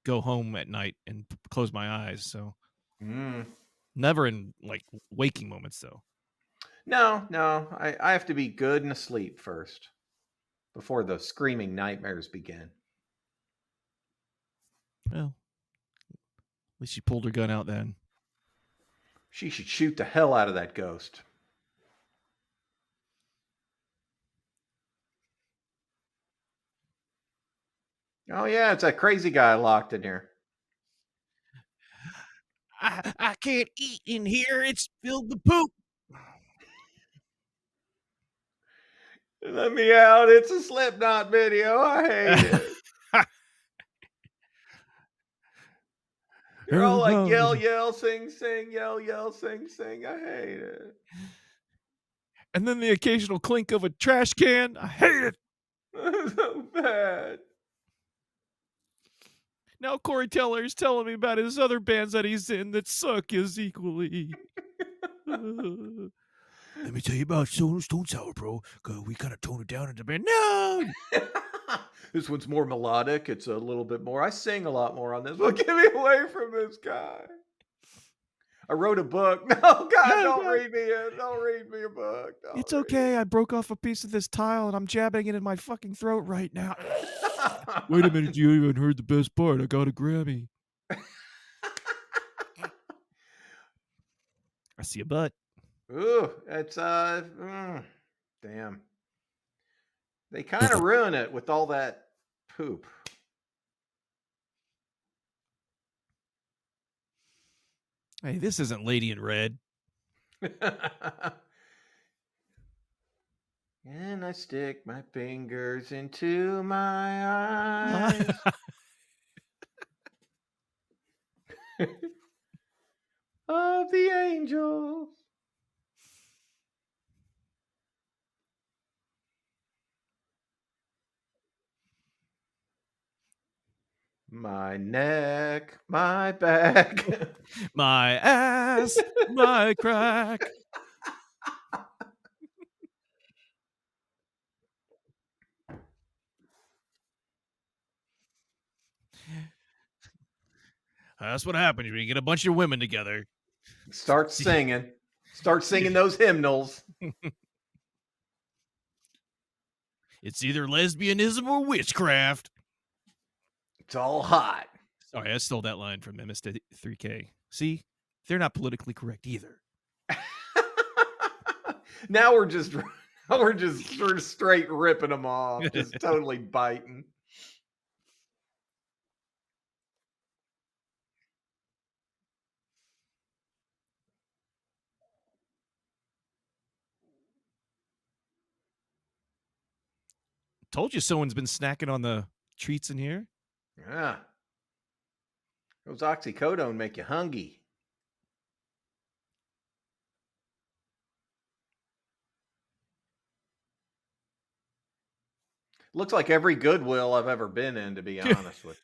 go home at night and close my eyes. So Mm. never in like waking moments though. No, no, I have to be good and asleep first before the screaming nightmares begin. Well, at least she pulled her gun out then. She should shoot the hell out of that ghost. Oh yeah, it's that crazy guy locked in here. I can't eat in here. It's filled with poop. Let me out! It's a Slipknot video. I hate it. They're all like yell, yell, sing, sing, yell, yell, sing, sing. I hate it. And then the occasional clink of a trash can. I hate it. So bad. Now Corey Taylor is telling me about his other bands that he's in that suck as equally. Let me tell you about Stone Sour, bro. Cause we kind of toned it down in the band. No, This one's more melodic. It's a little bit more. I sing a lot more on this. Well, get me away from this guy. I wrote a book. No, God, no, don't God. read me it. Don't read me a book. Don't It's read okay. I broke off a piece of this tile and I'm jabbing it in my fucking throat right now. Wait a minute, you even heard the best part. I got a Grammy. I see a butt. Ooh, it's damn. They kind of ruin it with all that poop. Hey, this isn't Lady in Red. And I stick my fingers into my eyes. Of the angels. My neck, my back. My ass, my crack. That's what happens when you get a bunch of women together. Start See, singing. Start singing those hymnals. It's either lesbianism or witchcraft. It's all hot. Sorry, I stole that line from MS3K. See, they're not politically correct either. Now we're just sort of straight ripping them off, just totally biting. Told you someone's been snacking on the treats in here. Yeah. Those oxycodone make you hungry. Looks like every Goodwill I've ever been in, to be honest with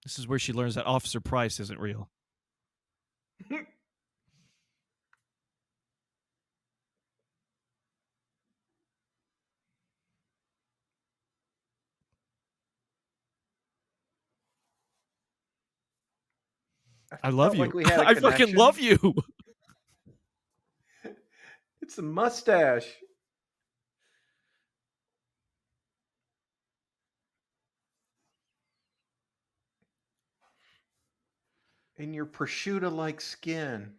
This is where she learns that Officer Price isn't real. you. I love Felt you. like we had a I fucking connection. love you. It's a mustache. And your prosciutto-like skin.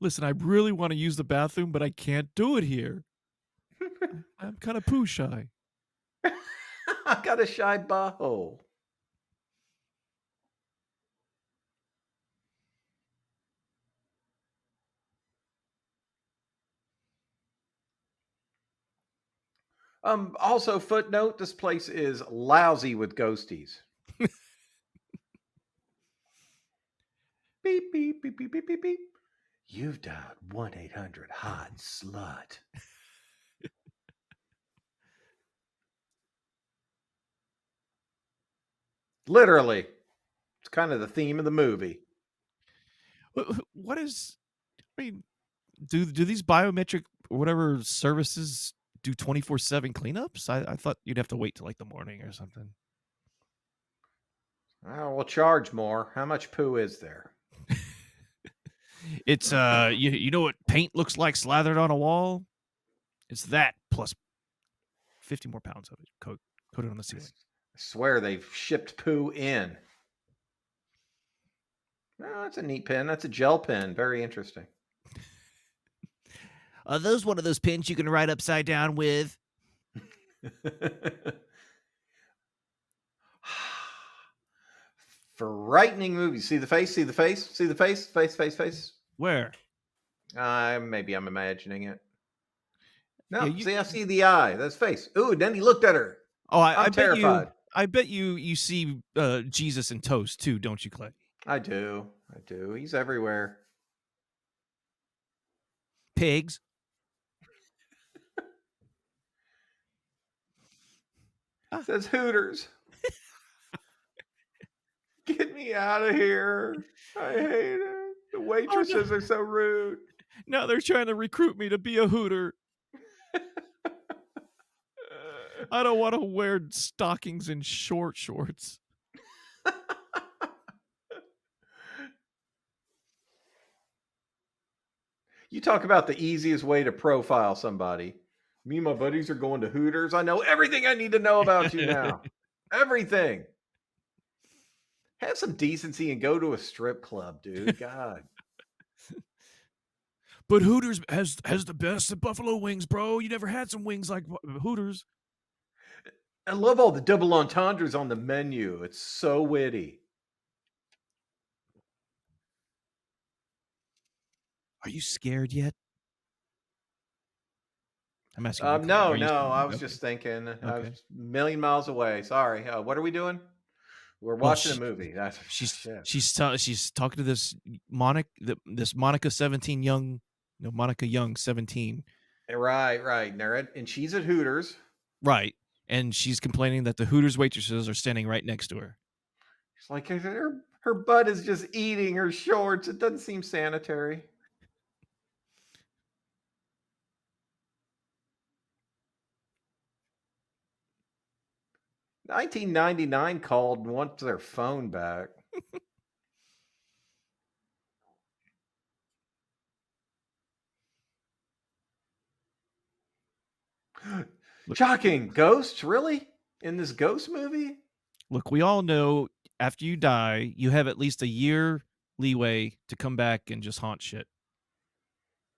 Listen, I really want to use the bathroom, but I can't do it here. I'm kind of poo shy. I got a shy butthole. Also, footnote: this place is lousy with ghosties. Beep beep beep beep beep beep beep. You've dialed 1-800-HOT-SLUT. Literally, it's kind of the theme of the movie. What is? I mean, do these biometric whatever services do 24/7 cleanups? I thought you'd have to wait till like the morning or something. Oh, we'll charge more. How much poo is there? It's you know what paint looks like slathered on a wall? It's that plus 50 more pounds of it coated on the ceiling. I swear they've shipped poo in. Oh, that's a neat pen. That's a gel pen. Very interesting. Are those one of those pins you can write upside down with? Frightening movie. See the face? See the face? See the face? Face, face, face. Where? Maybe I'm imagining it. No, Yeah, see, I see the eye. That's face. Ooh, then he looked at her. Oh, I'm I bet terrified. I bet you see Jesus in toast too, don't you, Clay? I do. I do. He's everywhere. Pigs. Says Hooters. Get me out of here. I hate it. The waitresses are so rude. Now they're trying to recruit me to be a Hooter. I don't want to wear stockings and short shorts. You talk about the easiest way to profile somebody. Me and my buddies are going to Hooters. I know everything I need to know about you now. Everything. Have some decency and go to a strip club, dude. God. But Hooters has the best of buffalo wings, bro. You never had some wings like Hooters. I love all the double entendres on the menu. It's so witty. Are you scared yet? I'm asking you. No, Are you no. scared? I was Okay. just thinking. I was Okay. a million miles away. Sorry. What are we doing? We're Well, watching a movie. That's shit. she's talking to this Monica 17 young, no Monica Young 17. Right, right. And she's at Hooters. Right. And she's complaining that the Hooters waitresses are standing right next to her. She's like, her butt is just eating her shorts. It doesn't seem sanitary. $19.99 called and wants their phone back. Look, Shocking. Ghosts? Really? In this ghost movie? look, we all know after you die, you have at least a year leeway to come back and just haunt shit.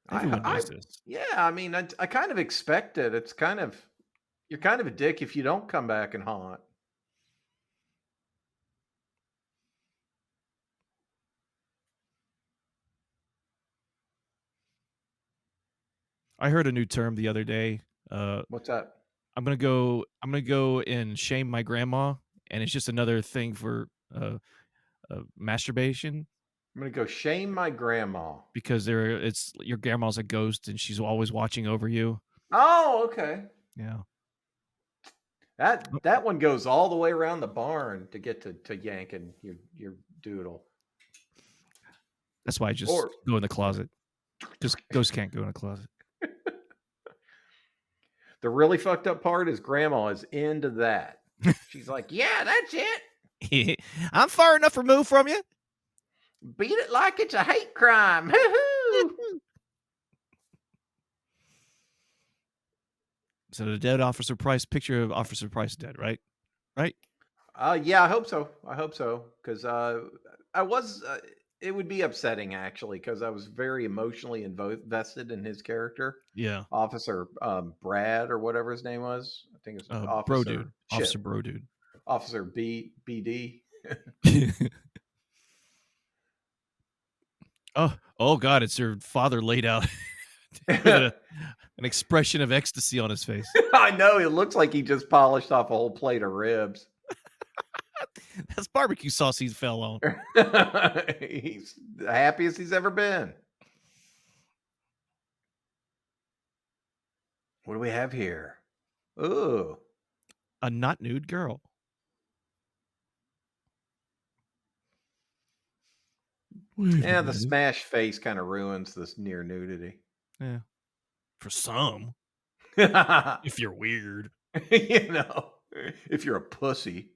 Everyone I knows this. yeah, I mean, I kind of expect it. It's kind of you're kind of a dick if you don't come back and haunt. I heard a new term the other day. Uh, What's that? I'm gonna go and shame my grandma, and it's just another thing for masturbation I'm gonna go shame my grandma. because it's your grandma's a ghost and she's always watching over you. Oh, okay. Yeah. Oh, That one goes all the way around the barn to get to yanking your doodle. that's why I just Or go in the closet because ghosts can't go in a closet. the really fucked up part is grandma is into that. She's like, "Yeah, that's it. I'm far enough removed from you. Beat it like it's a hate crime." Hoo-hoo. So the dead Officer Price picture of Officer Price dead, right? Right? Yeah, I hope so. I hope so because I was. It would be upsetting actually because I was very emotionally invested in his character, Yeah. Officer Brad or whatever his name was. I think it's Bro dude. Officer Officer Chip, Bro dude. Officer BD. Oh God, it's her father laid out with an expression of ecstasy on his face. I know it looks like he just polished off a whole plate of ribs. That's barbecue sauce he fell on. He's the happiest he's ever been. What do we have here? Ooh. A not nude girl. Wait a Yeah, the minute. smash face kind of ruins this near nudity. Yeah. For some, if you're weird. You know, if you're a pussy.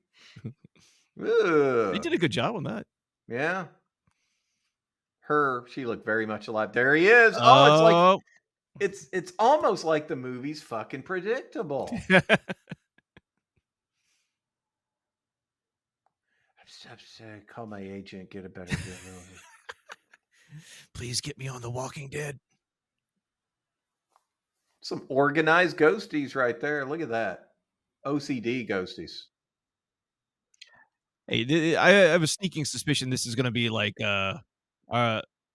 They Ugh. did a good job on that. Yeah. She looked very much alive. There he is. Oh, Oh. it's almost like the movie's fucking predictable. I'm sorry, call my agent, get a better deal. Please get me on The Walking Dead. Some organized ghosties right there. Look at that. OCD ghosties. Hey, I have a sneaking suspicion this is gonna be like, I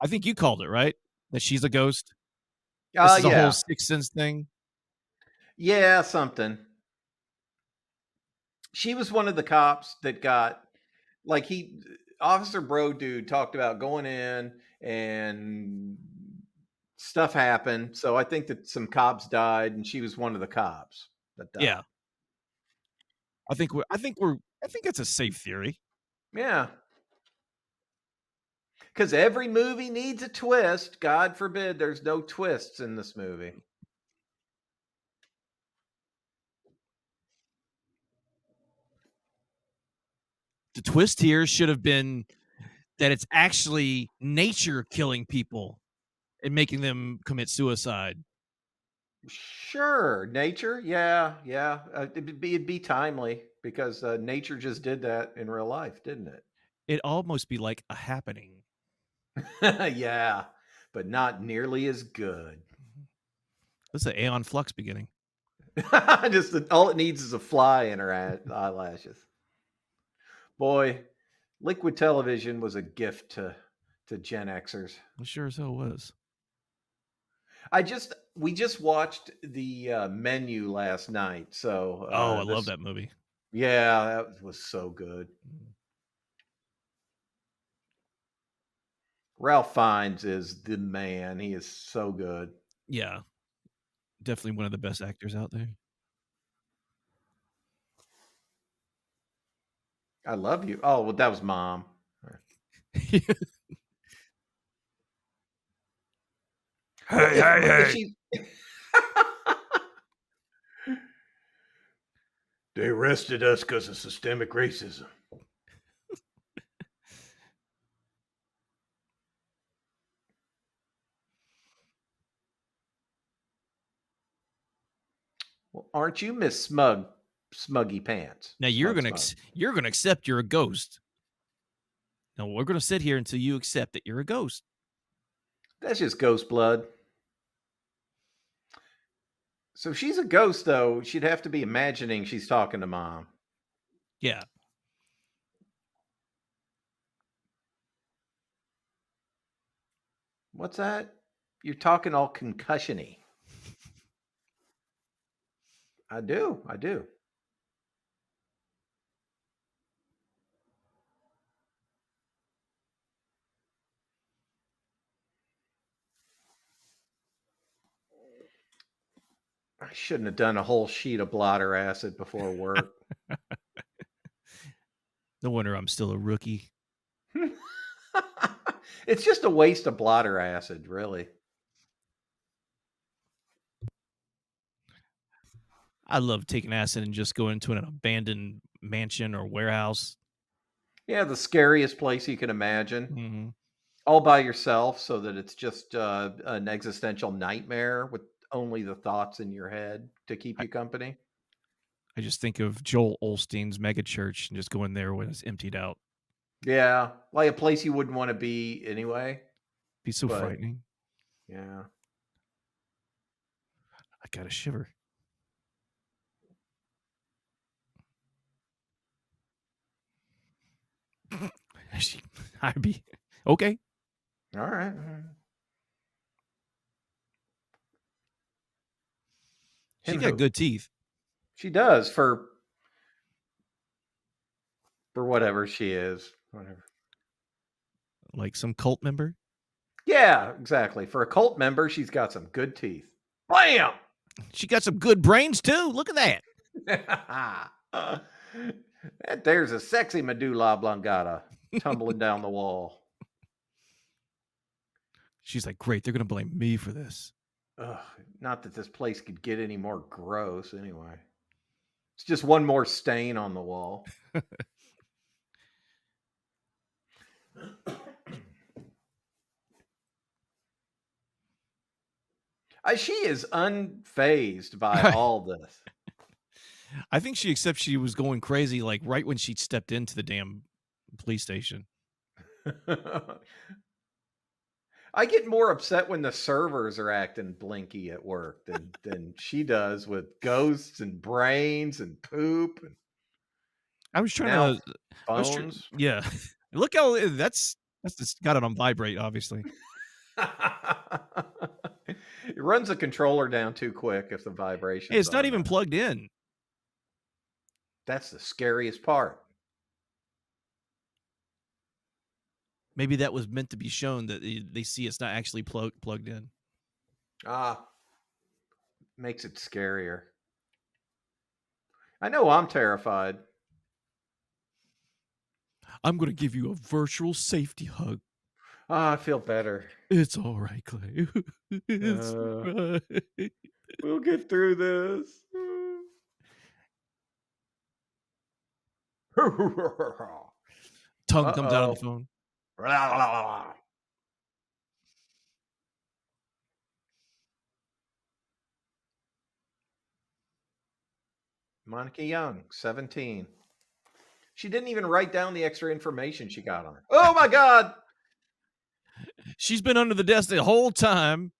think you called it, right? That she's a ghost? This is a whole Yeah. Sixth Sense thing? Yeah, something. She was one of the cops that got like he Officer Bro dude talked about going in and stuff happened. So I think that some cops died and she was one of the cops that Yeah. died. I think it's a safe theory. Yeah. Because every movie needs a twist. God forbid there's no twists in this movie. The twist here should have been that it's actually nature killing people and making them commit suicide. Sure, nature. Yeah, yeah. It'd be timely because nature just did that in real life, didn't it? It'd almost be like a happening. Yeah, but not nearly as good. This is an Aeon Flux beginning. Just all it needs is a fly in her eyelashes. Boy, liquid television was a gift to Gen Xers. It sure as hell was. We just watched the menu last night, so Oh, I love that movie. yeah, that was so good. Ralph Fiennes is the man. He is so good. Yeah, definitely one of the best actors out there. I love you. Oh, well, that was mom. Well, Hey, hey, if hey. she they arrested us because of systemic racism. Well, aren't you Miss Smuggy Pants? Now Smug. you're gonna accept you're a ghost. Now we're gonna sit here until you accept that you're a ghost. That's just ghost blood. So if she's a ghost, though, she'd have to be imagining she's talking to mom. Yeah. What's that? You're talking all concussion-y. I do. I do. I shouldn't have done a whole sheet of blotter acid before work. No wonder I'm still a rookie. It's just a waste of blotter acid, really. I love taking acid and just going into an abandoned mansion or warehouse. Yeah, the scariest place you can imagine, Mhm. all by yourself, so that it's just an existential nightmare with only the thoughts in your head to keep I you company. I just think of Joel Olstein's mega church and just going there when it's emptied out. Yeah, like a place you wouldn't want to be anyway. Be so But frightening. yeah, I got a shiver. She I'd be okay. all right. All right. She Him got who? good teeth, She does for whatever she is. Whatever. like some cult member. Yeah, exactly. For a cult member, she's got some good teeth. Blam! She got some good brains too. Look at that. There's a sexy medulla oblongata tumbling down the wall. She's like, great. They're gonna blame me for this. Ugh, not that this place could get any more gross anyway. It's just one more stain on the wall. She is unfazed by all this. I think she accepts she was going crazy like right when she stepped into the damn police station. I get more upset when the servers are acting blinky at work than she does with ghosts and brains and poop and I was trying now to phones. yeah. Look how that's just got it on vibrate, obviously. It runs the controller down too quick if the Hey, vibration's it's not on even that. plugged in. That's the scariest part. Maybe that was meant to be shown that they see it's not actually plugged in. Ah, makes it scarier. I know I'm terrified. I'm gonna give you a virtual safety hug. Ah, I feel better. It's all right, Clay. It's Uh, right. we'll get through this. Tongue comes out on the Uh-oh. phone. Monica Young, 17. She didn't even write down the extra information she got on her. Oh my God. She's been under the desk the whole time.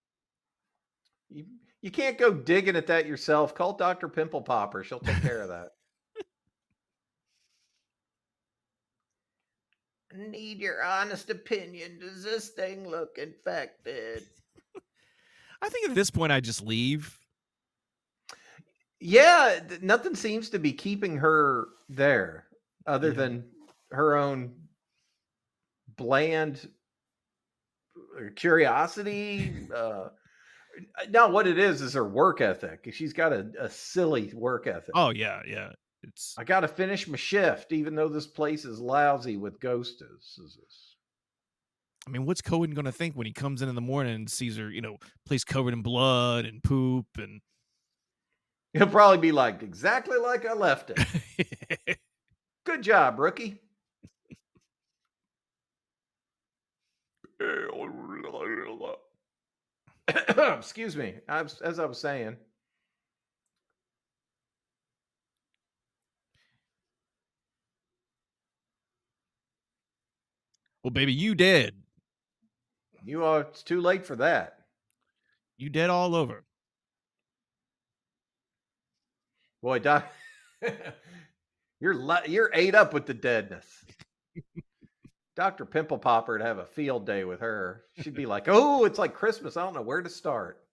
You, you can't go digging at that yourself. Call Dr. Pimple Popper. She'll take care of that. Need your honest opinion. Does this thing look infected? I think at this point I just leave. Yeah, nothing seems to be keeping her there other Yeah. than her own bland curiosity. No, what it is her work ethic. She's got a silly work ethic. Oh yeah, yeah. It's I got to finish my shift, even though this place is lousy with ghosts. I mean, what's Cohen gonna think when he comes in the morning and sees her, place covered in blood and poop and He'll probably be like, exactly like I left it. Good job, rookie. Excuse me. As I was saying, Well, baby, you dead. You are. It's too late for that. You dead all over. Boy, Doc, you're ate up with the deadness. Dr. Pimple Popper would have a field day with her. She'd be like, "Oh, it's like Christmas. I don't know where to start."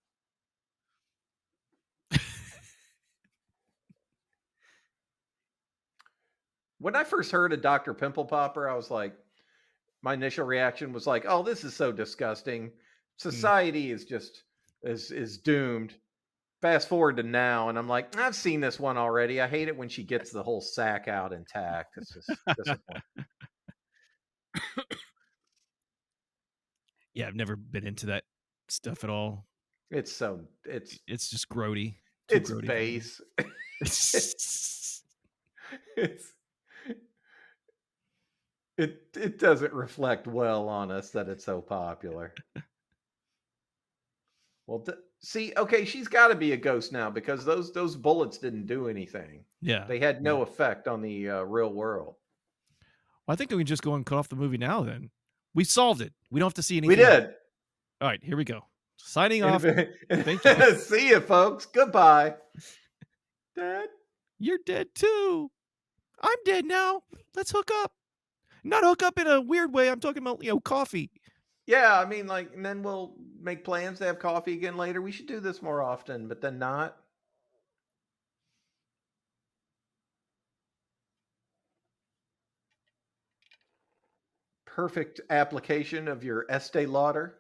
When I first heard of Dr. Pimple Popper, I was like, my initial reaction was like, "Oh, this is so disgusting. Mm. Society is just is doomed." Fast forward to now, and I'm like, I've seen this one already. I hate it when she gets the whole sack out intact. It's just disappointing. Yeah, I've never been into that stuff at all. It's so It's just grody. Too it's grody for me. base. it's it doesn't reflect well on us that it's so popular. Well, see, okay, she's got to be a ghost now because those bullets didn't do anything. Yeah. They had Yeah. no effect on the real world. Well, I think we can just go and cut off the movie now then. We solved it. We don't have to see We anything else. did. All right, here we go. Signing off. Thank you. See you, folks. Goodbye. Dad? You're dead too. I'm dead now. Let's hook up. Not hook up in a weird way. I'm talking about, coffee. Yeah, I mean, like, and then we'll make plans to have coffee again later. We should do this more often, but then not. Perfect application of your Estee Lauder.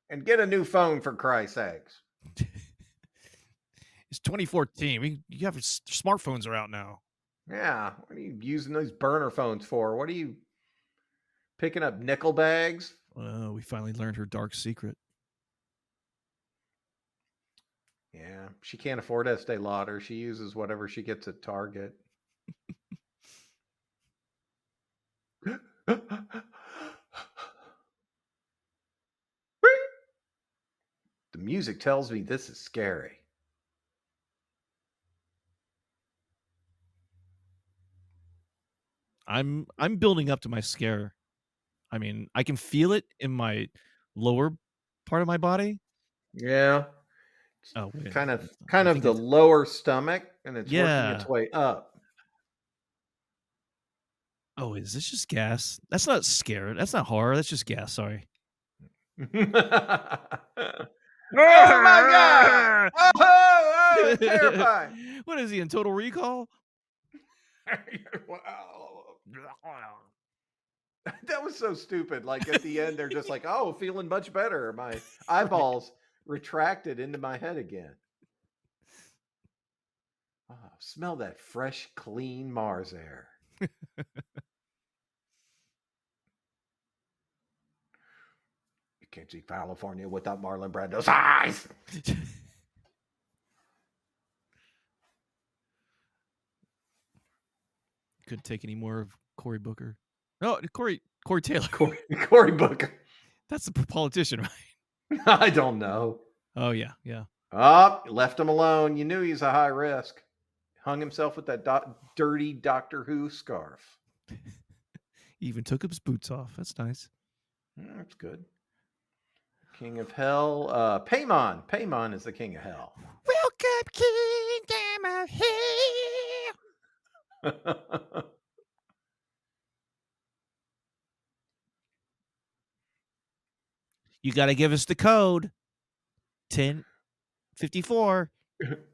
And get a new phone for Christ's sakes. It's 2014. You have smartphones are out now. Yeah, what are you using those burner phones for? What are you picking up nickel bags? We finally learned her dark secret. Yeah, she can't afford Estee Lauder. She uses whatever she gets at Target. The music tells me this is scary. I'm building up to my scare. I mean, I can feel it in my lower part of my body. Yeah. Oh, wait. Kind That's of not, kind I of think the it's lower stomach, and it's working its yeah. way up. Oh, is this just gas? That's not scare. That's not horror. That's just gas. Sorry. Oh my god! Oh, oh, it's terrifying. What is he in Total Recall? Wow. That was so stupid. Like at the end, they're just like, "Oh, feeling much better." My eyeballs retracted into my head again. Oh, smell that fresh, clean Mars air. You can't see California without Marlon Brando's eyes. Couldn't take any more of Cory Booker. No, Corey Taylor. Cory Booker. That's the politician, right? I don't know. Oh yeah, yeah. Oh, left him alone. You knew he's a high risk. Hung himself with that dirty Doctor Who scarf. He even took his boots off. That's nice. That's good. King of Hell. Paimon. Paimon is the king of hell. Welcome, Kingdom of Hell. You got to give us the code. 1054.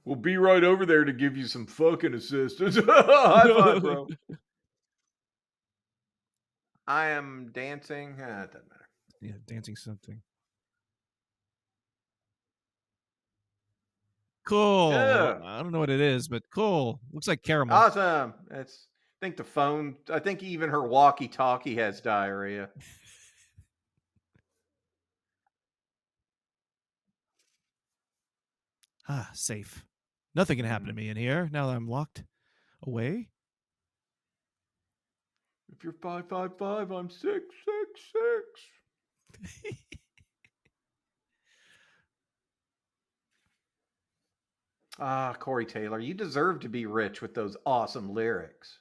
We'll be right over there to give you some fucking assistance. High five, bro. I am dancing. It doesn't matter. Yeah, dancing something. Cool. Yeah. I don't know what it is, but cool. Looks like caramel. Awesome. I think the phone. I think even her walkie-talkie has diarrhea. Ah, safe. Nothing can happen to me in here now that I'm locked away. If you're 555, I'm 666. Ah, Corey Taylor, you deserve to be rich with those awesome lyrics.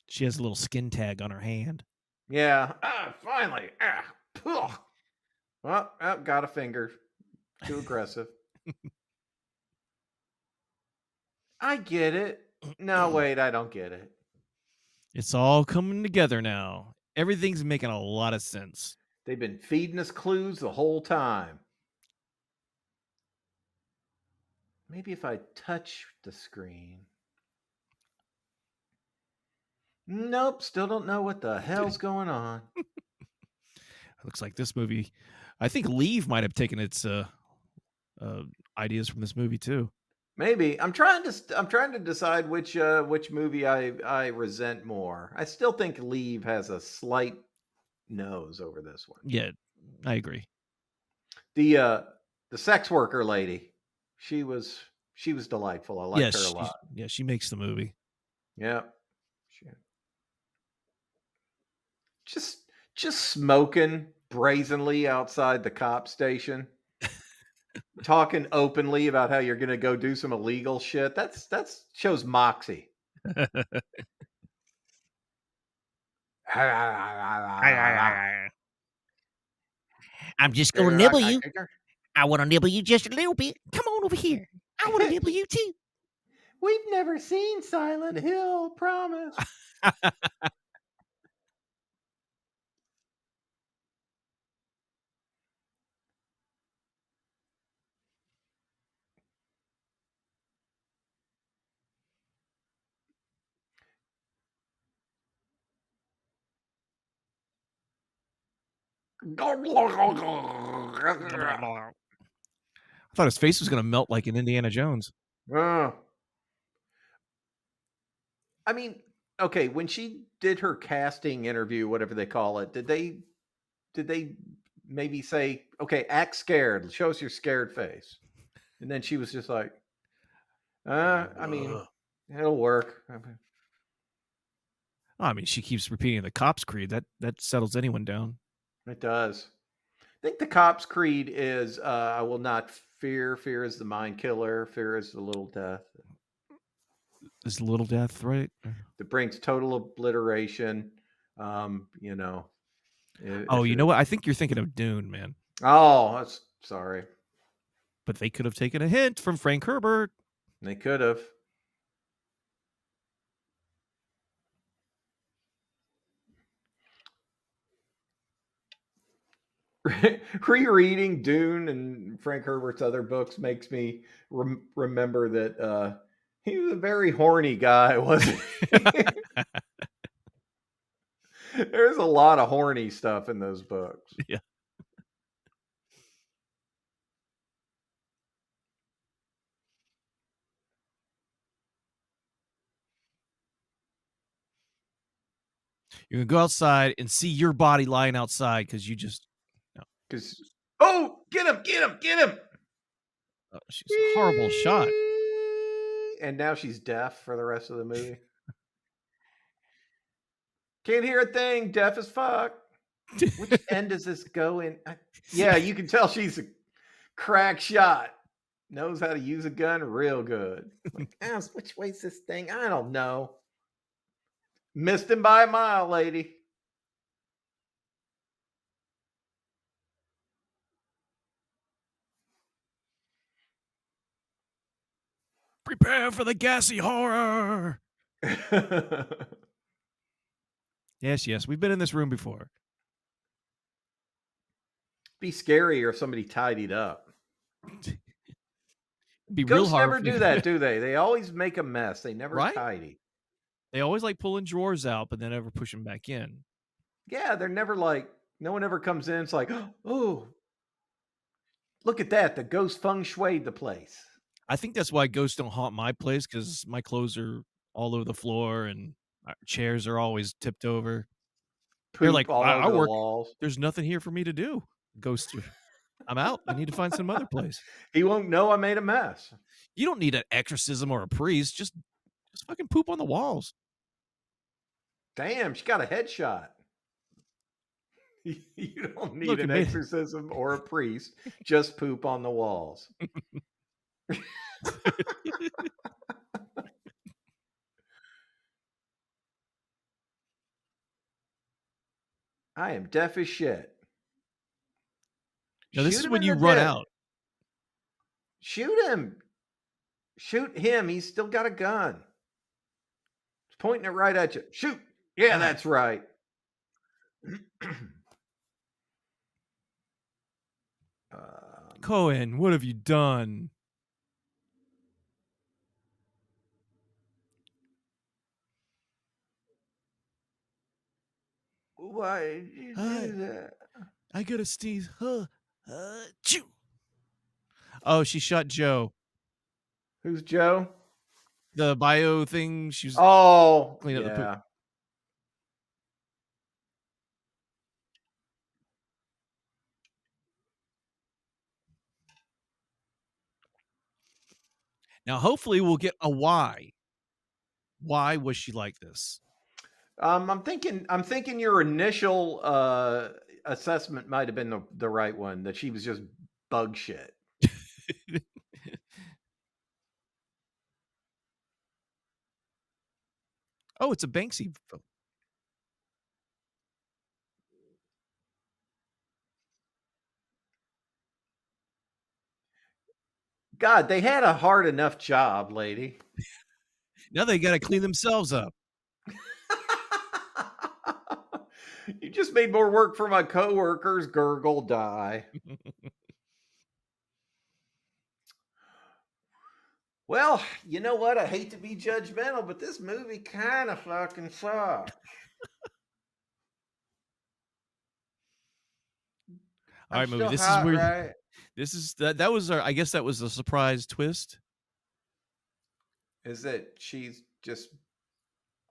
She has a little skin tag on her hand. Yeah. Finally. Ugh. Well, got a finger. Too aggressive. I get it. No, wait, I don't get it. It's all coming together now. Everything's making a lot of sense. They've been feeding us clues the whole time. Maybe if I touch the screen. Nope, still don't know what the hell's going on. Looks like this movie. I think Leave might have taken its ideas from this movie too. Maybe I'm trying to decide which movie I resent more. I still think Leave has a slight nose over this one. Yeah, I agree. The sex worker lady, she was delightful. I liked her a lot. She makes the movie. Yeah. She- just smoking brazenly outside the cop station, talking openly about how you're going to go do some illegal shit. That's shows moxie. I'm just gonna nibble you. I want to nibble you just a little bit. Come on over here. I want to nibble you too. We've never seen Silent Hill, promise. I thought his face was going to melt like in Indiana Jones. I mean, okay, when she did her casting interview, whatever they call it, did they maybe say, okay, act scared, show us your scared face? And then she was just like, I mean, it'll work. I mean, she keeps repeating the cops creed. That settles anyone down. It does. I think the cops creed is I will not fear. Fear is the mind killer. Fear is the little death. Is little death, right? That brings total obliteration. You know. Oh, you know what? I think you're thinking of Dune, man. Oh, that's sorry. But they could have taken a hint from Frank Herbert. They could have. Rereading Dune and Frank Herbert's other books makes me remember that he was a very horny guy, wasn't he? There's a lot of horny stuff in those books. Yeah. You can go outside and see your body lying outside because you just. Because get him! She's a horrible shot. And now she's deaf for the rest of the movie. Can't hear a thing. Deaf as fuck. Which end does this go in? Yeah, you can tell she's a crack shot. Knows how to use a gun real good. Like, which way's this thing? I don't know. Missed him by a mile, lady. Prepare for the gassy horror. Yes. We've been in this room before. Be scarier if somebody tidied up. Be Ghosts real never do that, do they? They always make a mess. They never Right? tidy. They always like pulling drawers out, but then never push them back in. Yeah, they're never like, no one ever comes in. It's like, oh, look at that. The ghost feng shuied the place. I think that's why ghosts don't haunt my place, because my clothes are all over the floor and chairs are always tipped over. They're like, all I over the work. walls. There's nothing here for me to do. Ghosts, I'm out. I need to find some other place. He won't know I made a mess. You don't need an exorcism or a priest. Just fucking poop on the walls. Damn, she got a headshot. You don't need Look, it an made exorcism or a priest. Just poop on the walls. I am deaf as shit. Now this Shoot is him when in you the run dick. out. Shoot him. Shoot him. He's still got a gun. He's pointing it right at you. Shoot. Yeah, God. that's right. Cohen, what have you done? Why did you do that? I gotta sneeze. Chew. Oh, she shot Joe. Who's Joe? The bio thing. She was Oh, cleaning up the poop. yeah. Now, hopefully, we'll get a why. Why was she like this? I'm thinking your initial assessment might have been the right one, that she was just bug shit. Oh, it's a Banksy film. God, they had a hard enough job, lady. Now they got to clean themselves up. You just made more work for my coworkers. Gurgle, die. Well, you know what? I hate to be judgmental, but this movie kind of fucking sucks. All right, I'm movie. still This is hot, where right? this is that was our. I guess that was a surprise twist. Is that she's just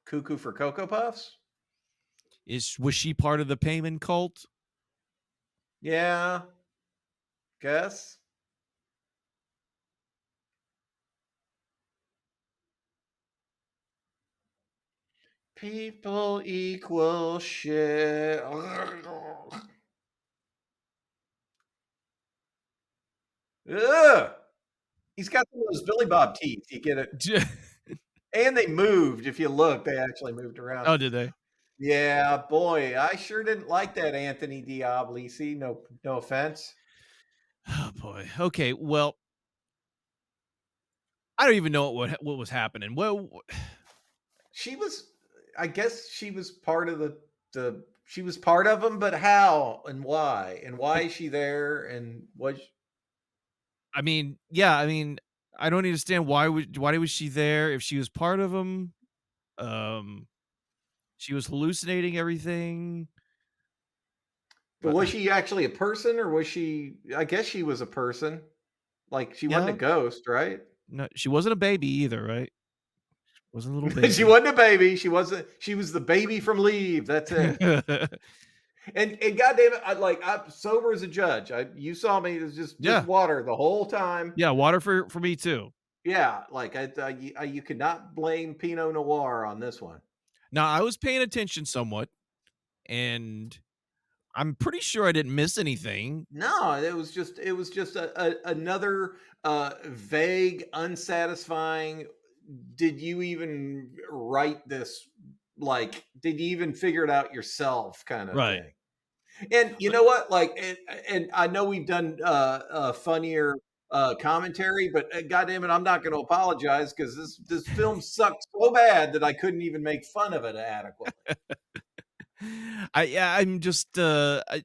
cuckoo for Cocoa Puffs? Was she part of the Payman cult? Yeah, guess. People equal shit. Ugh. He's got some of those Billy Bob teeth. You get it. And they moved. If you look, they actually moved around. Oh, did they? Yeah, boy, I sure didn't like that Anthony DiBlasi. No offense. Oh boy. Okay. Well, I don't even know what was happening. Well, She was, I guess, she was part of the. She was part of them, but how and why? And why is she there? And what? I mean, yeah. I mean, I don't understand why was she there if she was part of them? She was hallucinating everything. But was she actually a person, or was she? I guess she was a person. Like she wasn't a Yeah. ghost, right? No, she wasn't a baby either, right? Wasn't a little baby. She wasn't a baby. She wasn't. She was the baby from Leave. That's it. And goddamn it, I'm sober as a judge. You saw me. It was just water the whole time. Yeah, water for me too. Yeah, like you could not blame Pinot Noir on this one. Now I was paying attention somewhat, and I'm pretty sure I didn't miss anything. No, it was just another vague, unsatisfying. Did you even write this? Like, did you even figure it out yourself? Kind of thing. And you know what? Like, and I know we've done funnier commentary, but goddamn it, I'm not going to apologize because this film sucked so bad that I couldn't even make fun of it adequately. I'm just I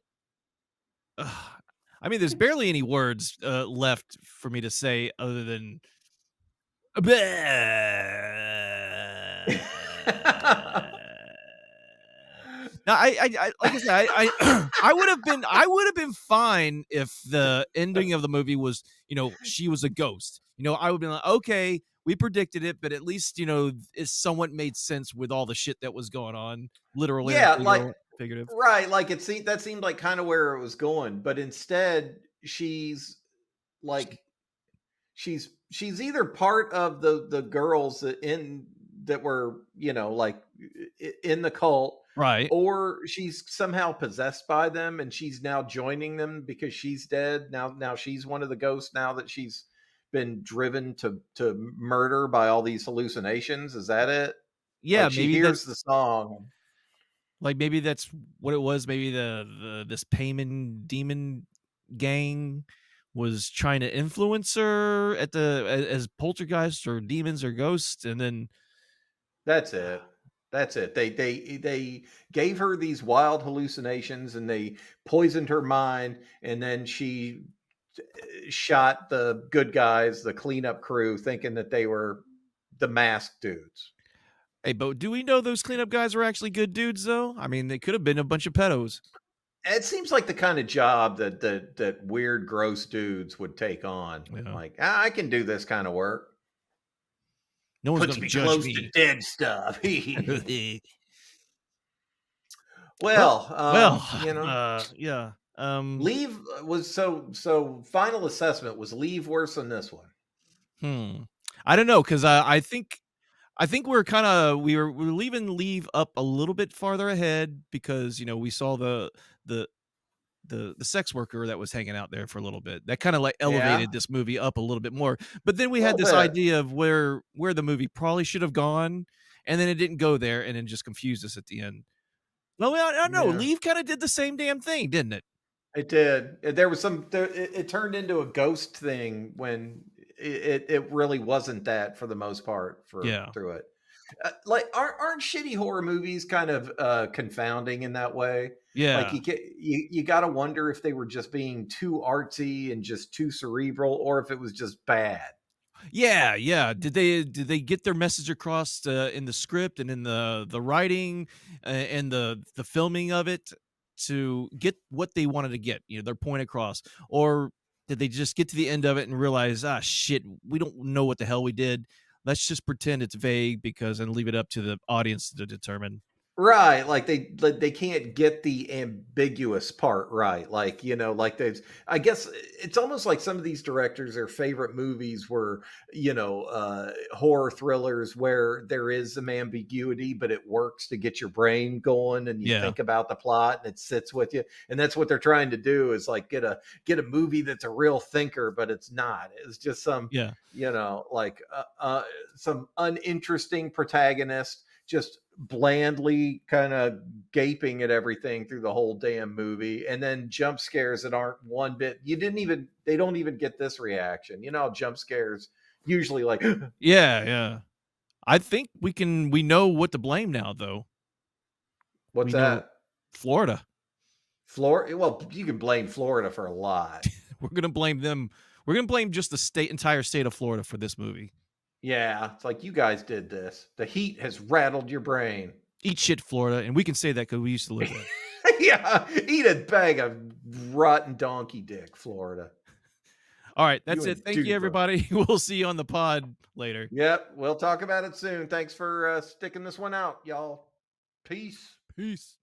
mean, there's barely any words left for me to say other than. Now, I like I said, I would have been fine if the ending of the movie was, she was a ghost. I would be like, okay, we predicted it, but at least it somewhat made sense with all the shit that was going on, literally. Yeah, figurative. Right, like that seemed like kind of where it was going, but instead she's she's either part of the girls that were, like, in the cult, Right. or she's somehow possessed by them and she's now joining them because she's dead. Now she's one of the ghosts now that she's been driven to murder by all these hallucinations. Is that it? Yeah, Like, she maybe that hears the song. like maybe that's what it was. Maybe the this payment demon gang was trying to influence her at as poltergeists or demons or ghosts, and then That's it. That's it. They gave her these wild hallucinations and they poisoned her mind, and then she shot the good guys, the cleanup crew, thinking that they were the masked dudes. hey, but do we know those cleanup guys are actually good dudes though? I mean, they could have been a bunch of pedos. It seems like the kind of job that weird, gross dudes would take on. Yeah. Like, I can do this kind of work. No one's Puts gonna me judge close to me. dead stuff. Well, Well, well, yeah. Leave was so. Final assessment was Leave worse than this one. I don't know because I think we were leaving Leave up a little bit farther ahead because we saw the the sex worker that was hanging out there for a little bit. That kind of like Yeah, elevated this movie up a little bit more. But then we a had little this bit. idea of where the movie probably should have gone, and then it didn't go there, and then just confused us at the end. Well, I don't know. Yeah. Leave kind of did the same damn thing, didn't it? It did. There was it turned into a ghost thing when it really wasn't that for the most part for Yeah, through it. Like, aren't shitty horror movies kind of confounding in that way? Like, yeah. you got to wonder if they were just being too artsy and just too cerebral, or if it was just bad. Yeah, yeah. Did they get their message across in the script and in the writing and the filming of it to get what they wanted to get, their point across, or did they just get to the end of it and realize, ah, shit, we don't know what the hell we did. Let's just pretend it's vague because and leave it up to the audience to determine. Right, like they can't get the ambiguous part right. Like, like there's, I guess it's almost like some of these directors, their favorite movies were, horror thrillers where there is some ambiguity, but it works to get your brain going and you Yeah, think about the plot and it sits with you. And that's what they're trying to do, is like get a movie that's a real thinker, but it's not. It's just some, yeah. like some uninteresting protagonist just blandly kind of gaping at everything through the whole damn movie, and then jump scares that aren't one bit. They don't even get this reaction. Jump scares usually, like, Yeah, yeah. I think we know what to blame now though. what's We know that? Florida. Florida? Well, you can blame Florida for a lot. We're gonna blame them. We're gonna blame just the entire state of Florida for this movie. Yeah, it's like, you guys did this. The heat has rattled your brain. Eat shit, Florida, and we can say that because we used to live there. Yeah, eat a bag of rotten donkey dick, Florida. All right, You that's it. and Thank you, Dude Bro. everybody. We'll see you on the pod later. Yep, we'll talk about it soon. Thanks for sticking this one out, y'all. Peace. Peace.